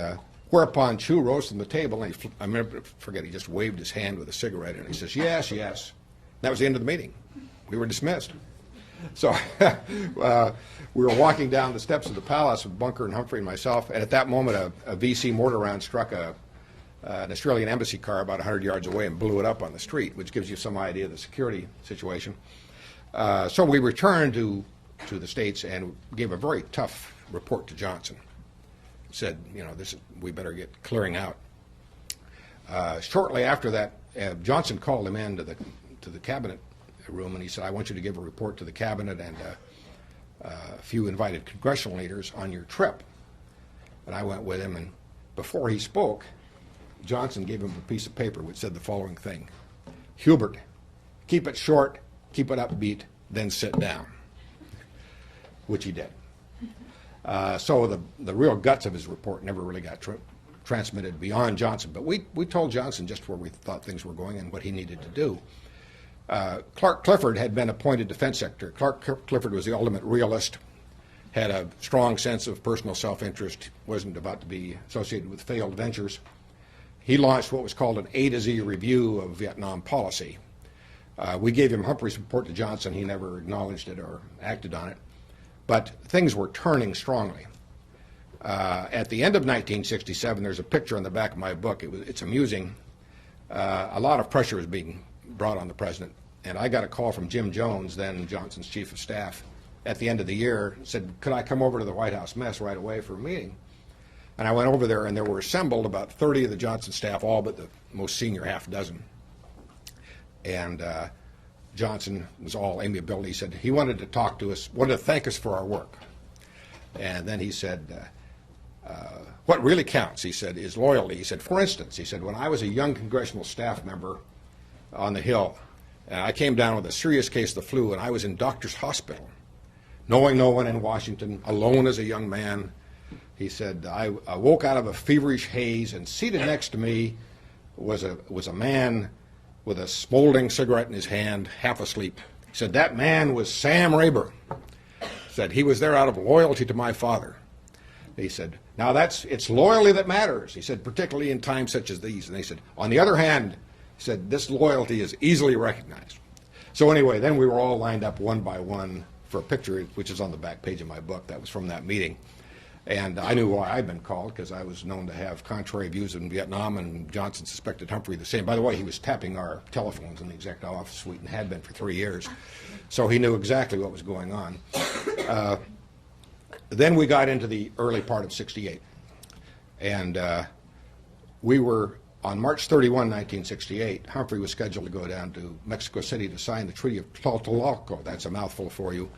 whereupon Chu rose from the table, and he just waved his hand with a cigarette, and he says, "Yes, yes." That was the end of the meeting. We were dismissed. So we were walking down the steps of the palace with Bunker and Humphrey and myself, and at that moment a VC mortar round struck an Australian embassy car about 100 yards away and blew it up on the street, which gives you some idea of the security situation. So we returned to the States and gave a very tough report to Johnson. Said, we better get clearing out. Shortly after that, Johnson called him in to the cabinet room, and he said, "I want you to give a report to the cabinet and a few invited congressional leaders on your trip." And I went with him, and before he spoke, Johnson gave him a piece of paper which said the following thing: "Hubert, keep it short, keep it upbeat, then sit down," which he did. So the real guts of his report never really got transmitted beyond Johnson. But we told Johnson just where we thought things were going and what he needed to do. Clark Clifford had been appointed defense secretary. Clark Clifford was the ultimate realist, had a strong sense of personal self-interest, wasn't about to be associated with failed ventures. He launched what was called an A to Z review of Vietnam policy. We gave him Humphrey's report to Johnson. He never acknowledged it or acted on it. But things were turning strongly. At the end of 1967, there's a picture on the back of my book. It's amusing. A lot of pressure was being brought on the president. And I got a call from Jim Jones, then Johnson's chief of staff, at the end of the year, said, "Could I come over to the White House mess right away for a meeting?" And I went over there, and there were assembled about 30 of the Johnson staff, all but the most senior half dozen. And Johnson was all amiability. He said he wanted to talk to us, wanted to thank us for our work. And then he said, what really counts, he said, is loyalty. He said, for instance, he said, when I was a young congressional staff member on the Hill, and I came down with a serious case of the flu, and I was in doctor's hospital, knowing no one in Washington, alone as a young man. He said, I woke out of a feverish haze, and seated next to me was a man with a smoldering cigarette in his hand, half asleep. He said, that man was Sam Rayburn. He said, he was there out of loyalty to my father. He said, now it's loyalty that matters. He said, particularly in times such as these. And he said, on the other hand, he said, this loyalty is easily recognized. So anyway, then we were all lined up one by one for a picture, which is on the back page of my book. That was from that meeting. And I knew why I'd been called, because I was known to have contrary views in Vietnam, and Johnson suspected Humphrey the same. By the way, he was tapping our telephones in the executive office suite and had been for 3 years. So he knew exactly what was going on. Then we got into the early part of '68. And we were, on March 31, 1968, Humphrey was scheduled to go down to Mexico City to sign the Treaty of Tlatelolco. That's a mouthful for you.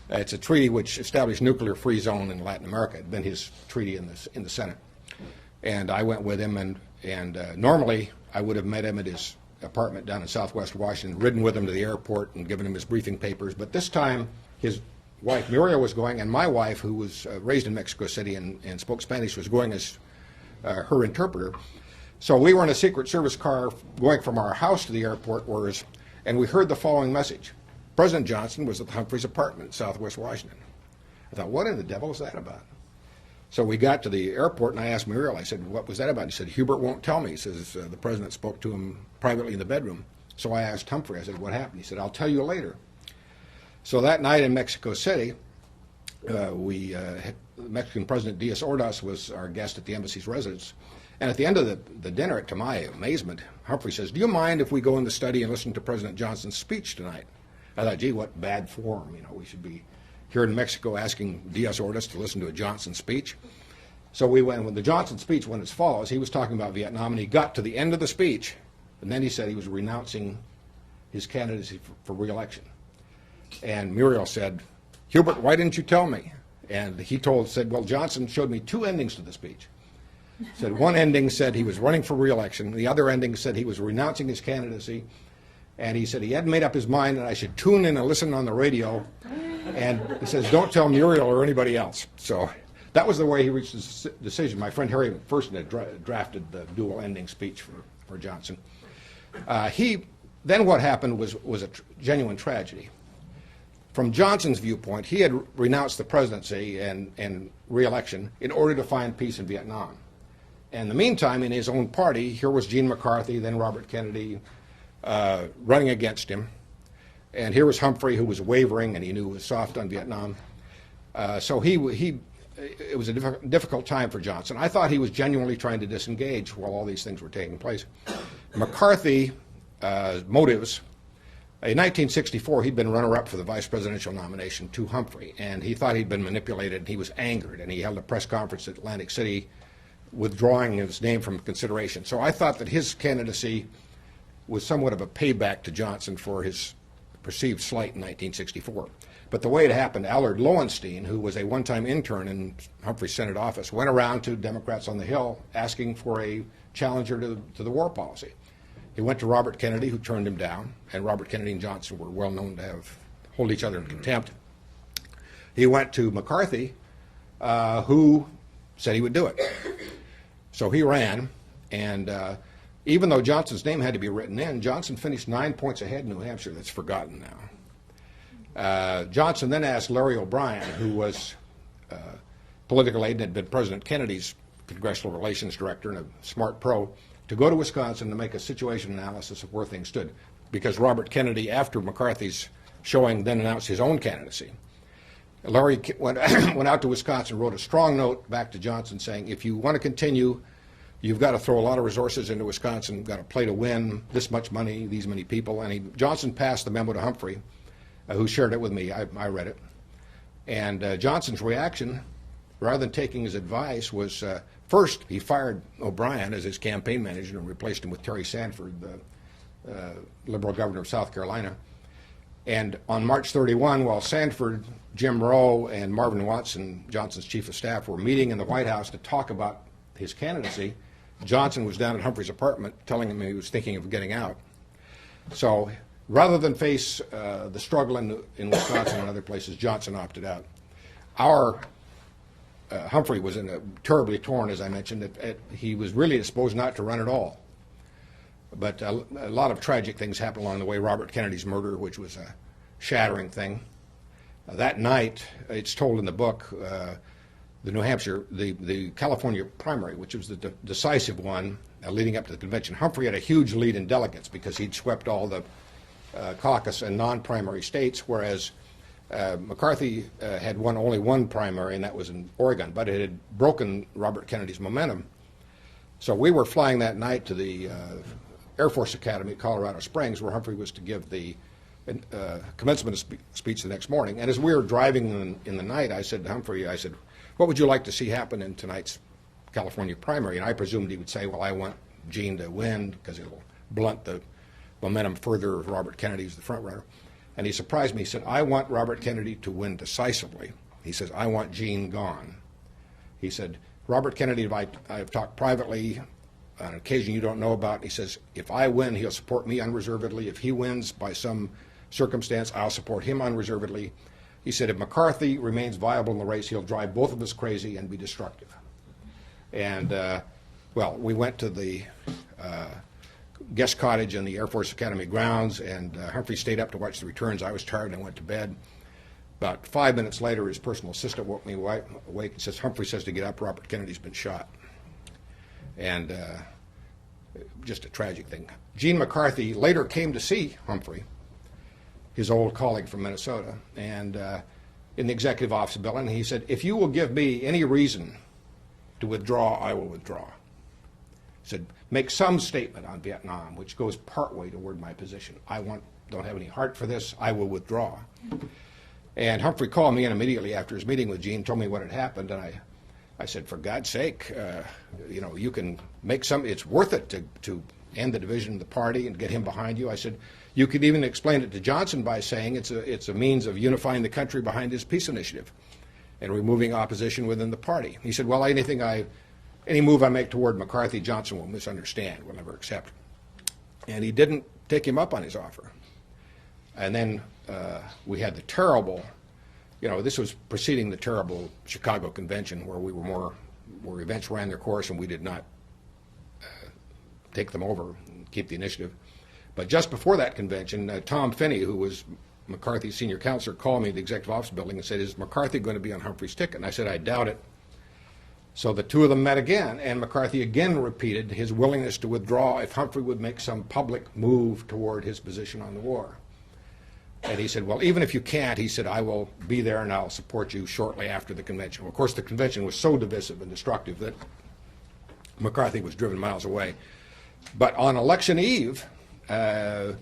It's a treaty which established nuclear-free zone in Latin America. It had been his treaty in the Senate. And I went with him, and normally I would have met him at his apartment down in southwest Washington, ridden with him to the airport and given him his briefing papers. But this time, his wife Muriel was going, and my wife, who was raised in Mexico City and spoke Spanish, was going as her interpreter. So we were in a Secret Service car going from our house to the airport, and we heard the following message. President Johnson was at Humphrey's apartment in southwest Washington. I thought, what in the devil is that about? So we got to the airport, and I asked Muriel, I said, what was that about? He said, Hubert won't tell me. He says, the president spoke to him privately in the bedroom. So I asked Humphrey, I said, what happened? He said, I'll tell you later. So that night in Mexico City, Mexican President Diaz Ordaz was our guest at the embassy's residence. And at the end of the dinner, to my amazement, Humphrey says, do you mind if we go in the study and listen to President Johnson's speech tonight? I thought, gee, what bad form. You know, we should be here in Mexico asking Diaz Ordaz to listen to a Johnson speech. So we went, when the Johnson speech went as follows, he was talking about Vietnam, and he got to the end of the speech, and then he said he was renouncing his candidacy for re-election. And Muriel said, Hubert, why didn't you tell me? And he said, well, Johnson showed me two endings to the speech. Said one ending said he was running for re-election. The other ending said he was renouncing his candidacy. And he said he hadn't made up his mind and I should tune in and listen on the radio. And he says, don't tell Muriel or anybody else. So that was the way he reached his decision. My friend Harry McPherson had drafted the dual ending speech for Johnson. Then what happened was a genuine tragedy. From Johnson's viewpoint, he had renounced the presidency and re-election in order to find peace in Vietnam. And in the meantime, in his own party, here was Gene McCarthy, then Robert Kennedy, running against him. And here was Humphrey, who was wavering, and he knew was soft on Vietnam. So it was a difficult time for Johnson. I thought he was genuinely trying to disengage while all these things were taking place. McCarthy motives. In 1964, he'd been runner-up for the vice presidential nomination to Humphrey, and he thought he'd been manipulated, and he was angered, and he held a press conference at Atlantic City withdrawing his name from consideration. So I thought that his candidacy was somewhat of a payback to Johnson for his perceived slight in 1964. But the way it happened, Allard Lowenstein, who was a one-time intern in Humphrey's Senate office, went around to Democrats on the Hill asking for a challenger to the war policy. He went to Robert Kennedy, who turned him down, and Robert Kennedy and Johnson were well known to hold each other in contempt. He went to McCarthy, who said he would do it. So he ran, and even though Johnson's name had to be written in, Johnson finished 9 points ahead in New Hampshire. That's forgotten now. Johnson then asked Larry O'Brien, who was political aide and had been President Kennedy's congressional relations director and a smart pro, to go to Wisconsin to make a situation analysis of where things stood, because Robert Kennedy, after McCarthy's showing, then announced his own candidacy. Larry went out to Wisconsin, wrote a strong note back to Johnson saying, if you want to continue, you've got to throw a lot of resources into Wisconsin, got to play to win, this much money, these many people. And Johnson passed the memo to Humphrey, who shared it with me. I read it. And Johnson's reaction, rather than taking his advice, was first he fired O'Brien as his campaign manager and replaced him with Terry Sanford, the liberal governor of South Carolina. And on March 31, while Sanford, Jim Rowe, and Marvin Watson, Johnson's chief of staff, were meeting in the White House to talk about his candidacy, Johnson was down at Humphrey's apartment telling him he was thinking of getting out. So rather than face the struggle in Wisconsin and other places, Johnson opted out. Our Humphrey was terribly torn, as I mentioned. He was really disposed not to run at all. But a lot of tragic things happened along the way. Robert Kennedy's murder, which was a shattering thing. That night, it's told in the book, the California primary, which was the decisive one leading up to the convention. Humphrey had a huge lead in delegates because he'd swept all the caucus and non-primary states, whereas McCarthy had won only one primary, and that was in Oregon, but it had broken Robert Kennedy's momentum. So we were flying that night to the Air Force Academy at Colorado Springs, where Humphrey was to give the commencement speech the next morning. And as we were driving in the night, I said to Humphrey, I said, what would you like to see happen in tonight's California primary? And I presumed he would say, well, I want Gene to win because it will blunt the momentum further if Robert Kennedy's the front runner. And he surprised me. He said, I want Robert Kennedy to win decisively. He says, I want Gene gone. He said, Robert Kennedy, I've talked privately on an occasion you don't know about. He says, if I win, he'll support me unreservedly. If he wins by some circumstance, I'll support him unreservedly. He said, if McCarthy remains viable in the race, he'll drive both of us crazy and be destructive. And, well, we went to the guest cottage in the Air Force Academy grounds, and Humphrey stayed up to watch the returns. I was tired and I went to bed. About 5 minutes later, his personal assistant woke me awake and says, Humphrey says to get up, Robert Kennedy's been shot. And just a tragic thing. Gene McCarthy later came to see Humphrey, his old colleague from Minnesota, and in the executive office building, he said, if you will give me any reason to withdraw, I will withdraw. He said, make some statement on Vietnam, which goes partway toward my position. Don't have any heart for this, I will withdraw. And Humphrey called me in immediately after his meeting with Gene, told me what had happened, and I said, for God's sake, you can make it's worth it to end the division of the party and get him behind you. I said, you could even explain it to Johnson by saying it's a means of unifying the country behind his peace initiative and removing opposition within the party. He said, well, any move I make toward McCarthy, Johnson will misunderstand, will never accept. And he didn't take him up on his offer. And then we had the terrible, this was preceding the terrible Chicago convention where events ran their course and we did not take them over and keep the initiative. But just before that convention, Tom Finney, who was McCarthy's senior counselor, called me at the executive office building and said, is McCarthy going to be on Humphrey's ticket? And I said, I doubt it. So the two of them met again, and McCarthy again repeated his willingness to withdraw if Humphrey would make some public move toward his position on the war. And he said, well, even if you can't, he said, I will be there and I'll support you shortly after the convention. Well, of course, the convention was so divisive and destructive that McCarthy was driven miles away. But on election eve, Humphrey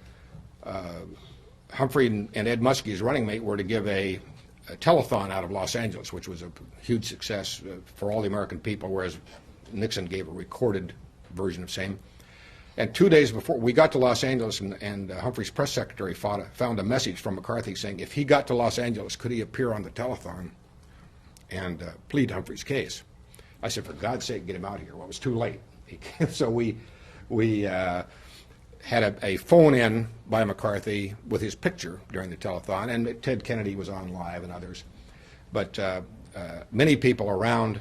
and Ed Muskie, his running mate, were to give a telethon out of Los Angeles, which was a huge success for all the American people, whereas Nixon gave a recorded version of same. And 2 days before, we got to Los Angeles, and Humphrey's press secretary found a message from McCarthy saying if he got to Los Angeles, could he appear on the telethon and plead Humphrey's case? I said, for God's sake, get him out of here. Well, it was too late. So we had a phone-in by McCarthy with his picture during the telethon, and Ted Kennedy was on live and others. But many people around,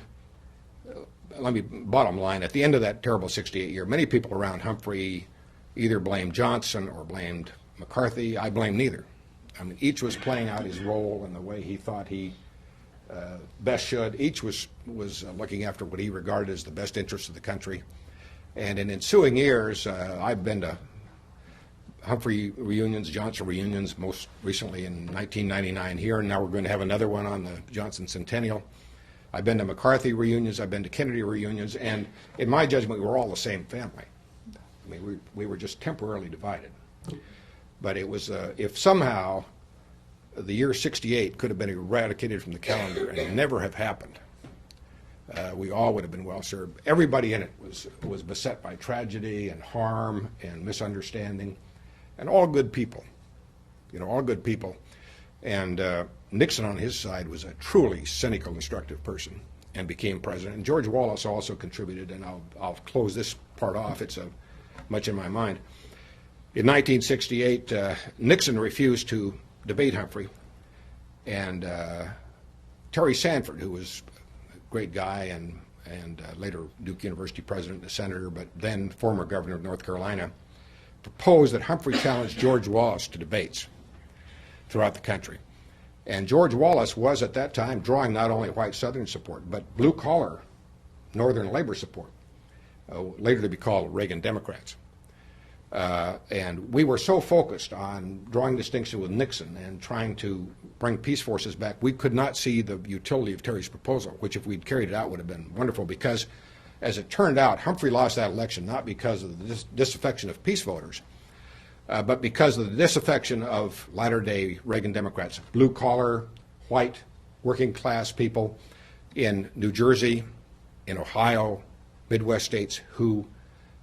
bottom line, at the end of that terrible 68 year, many people around Humphrey either blamed Johnson or blamed McCarthy. I blame neither. I mean, each was playing out his role in the way he thought he best should. Each was looking after what he regarded as the best interests of the country. And in ensuing years, I've been to Humphrey reunions, Johnson reunions, most recently in 1999 here, and now we're going to have another one on the Johnson Centennial. I've been to McCarthy reunions, I've been to Kennedy reunions, and in my judgment, we were all the same family. I mean, we were just temporarily divided. But it was, if somehow the year 68 could have been eradicated from the calendar and never have happened, we all would have been well served. Everybody in it was beset by tragedy and harm and misunderstanding, and all good people. all good people. And Nixon on his side was a truly cynical, destructive person and became president. And George Wallace also contributed, and I'll close this part off. It's much in my mind. In 1968, Nixon refused to debate Humphrey, and Terry Sanford, who was a great guy and later Duke University president and senator, but then former governor of North Carolina, proposed that Humphrey challenge George Wallace to debates throughout the country. And George Wallace was at that time drawing not only white Southern support, but blue-collar Northern labor support, later to be called Reagan Democrats. And we were so focused on drawing distinction with Nixon and trying to bring peace forces back, we could not see the utility of Terry's proposal, which if we'd carried it out would have been wonderful, because as it turned out, Humphrey lost that election not because of the disaffection of peace voters, but because of the disaffection of latter-day Reagan Democrats, blue-collar, white, working-class people in New Jersey, in Ohio, Midwest states who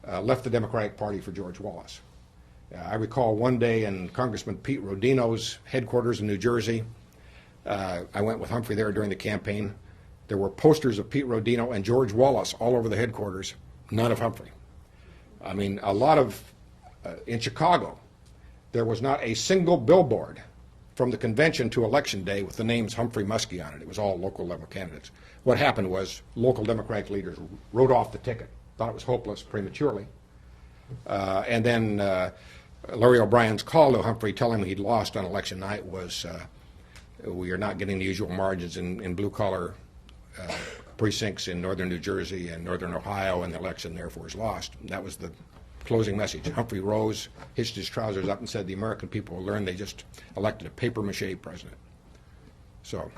left the Democratic Party for George Wallace. I recall one day in Congressman Pete Rodino's headquarters in New Jersey. I went with Humphrey there during the campaign. There were posters of Pete Rodino and George Wallace all over the headquarters, none of Humphrey. I mean, a lot of, in Chicago, there was not a single billboard from the convention to election day with the names Humphrey Muskie on it. It was all local level candidates. What happened was local Democratic leaders wrote off the ticket, thought it was hopeless prematurely. And then Larry O'Brien's call to Humphrey telling him he'd lost on election night was, we are not getting the usual margins in blue-collar precincts in northern New Jersey and northern Ohio, and the election therefore is lost. That was the closing message. Humphrey rose, hitched his trousers up, and said the American people will learn they just elected a papier-mâché president. So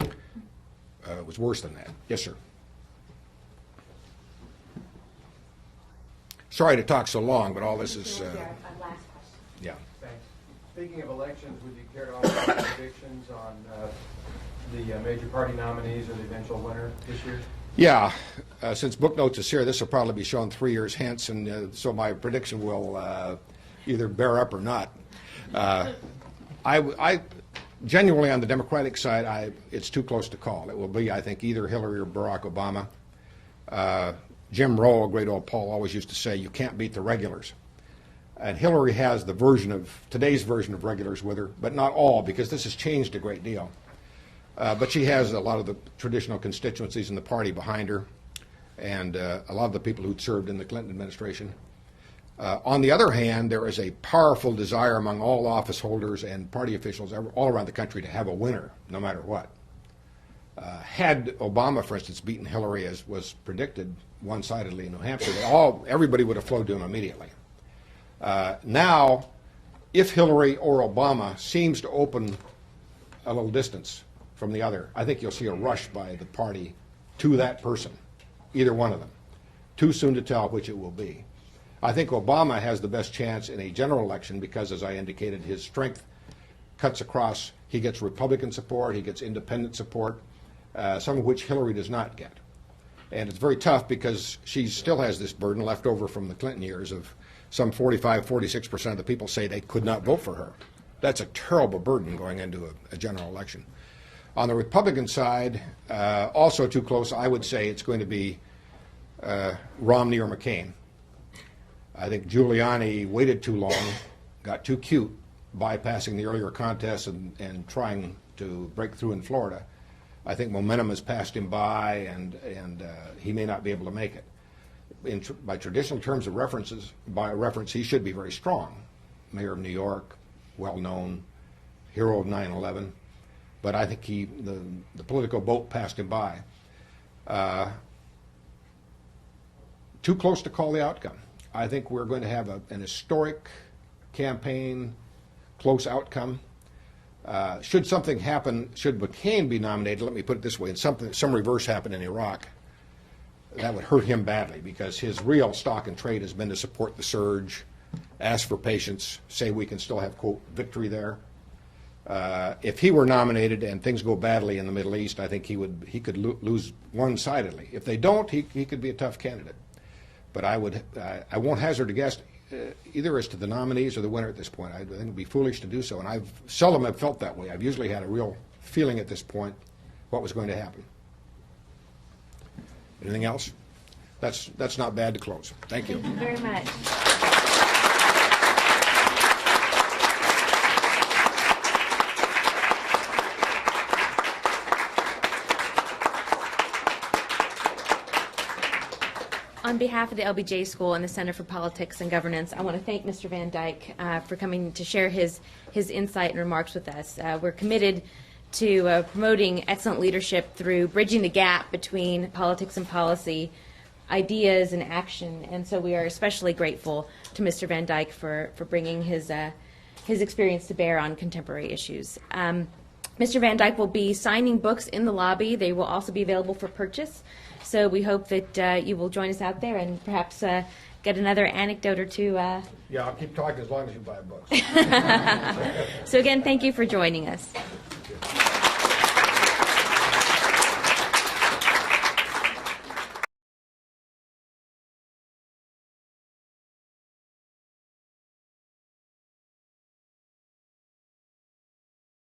it was worse than that. Yes, sir. Sorry to talk so long, but all this is... yeah. Thanks. Speaking of elections, would you care to offer predictions on the major party nominees or the eventual winner this year? Yeah. Since Book Notes is here, this will probably be shown 3 years hence, and so my prediction will either bear up or not. I genuinely, on the Democratic side, it's too close to call. It will be, I think, either Hillary or Barack Obama. Jim Rowe, a great old Paul, always used to say, you can't beat the regulars. And Hillary has the today's version of regulars with her, but not all, because this has changed a great deal. But she has a lot of the traditional constituencies in the party behind her, and a lot of the people who'd served in the Clinton administration. On the other hand, there is a powerful desire among all office holders and party officials all around the country to have a winner, no matter what. Had Obama, for instance, beaten Hillary as was predicted one-sidedly in New Hampshire, everybody would have flowed to him immediately. Now, if Hillary or Obama seems to open a little distance from the other, I think you'll see a rush by the party to that person, either one of them. Too soon to tell which it will be. I think Obama has the best chance in a general election because, as I indicated, his strength cuts across. He gets Republican support, he gets independent support, some of which Hillary does not get. And it's very tough because she still has this burden left over from the Clinton years of some 46% of the people say they could not vote for her. That's a terrible burden going into a general election. On the Republican side, also too close, I would say it's going to be Romney or McCain. I think Giuliani waited too long, got too cute, bypassing the earlier contests and trying to break through in Florida. I think momentum has passed him by, and he may not be able to make it. By traditional terms of by reference, he should be very strong. Mayor of New York, well-known, hero of 9/11. But I think the political boat passed him by. Too close to call the outcome. I think we're going to have an historic campaign, close outcome. Should something happen, should McCain be nominated, let me put it this way, and some reverse happen in Iraq, that would hurt him badly because his real stock and trade has been to support the surge, ask for patience, say we can still have, quote, victory there. If he were nominated and things go badly in the Middle East, I think he could lose one-sidedly. If they don't, he could be a tough candidate. But I won't hazard a guess. either as to the nominees or the winner at this point. I think it would be foolish to do so, and I've seldom have felt that way. I've usually had a real feeling at this point what was going to happen. Anything else? That's not bad to close. Thank you. Thank you very much. On behalf of the LBJ School and the Center for Politics and Governance, I want to thank Mr. Van Dyke for coming to share his insight and remarks with us. We're committed to promoting excellent leadership through bridging the gap between politics and policy, ideas and action, and so we are especially grateful to Mr. Van Dyke for bringing his experience to bear on contemporary issues. Mr. Van Dyke will be signing books in the lobby. They will also be available for purchase. So we hope that you will join us out there and perhaps get another anecdote or two. Yeah, I'll keep talking as long as you buy books. So again, thank you for joining us.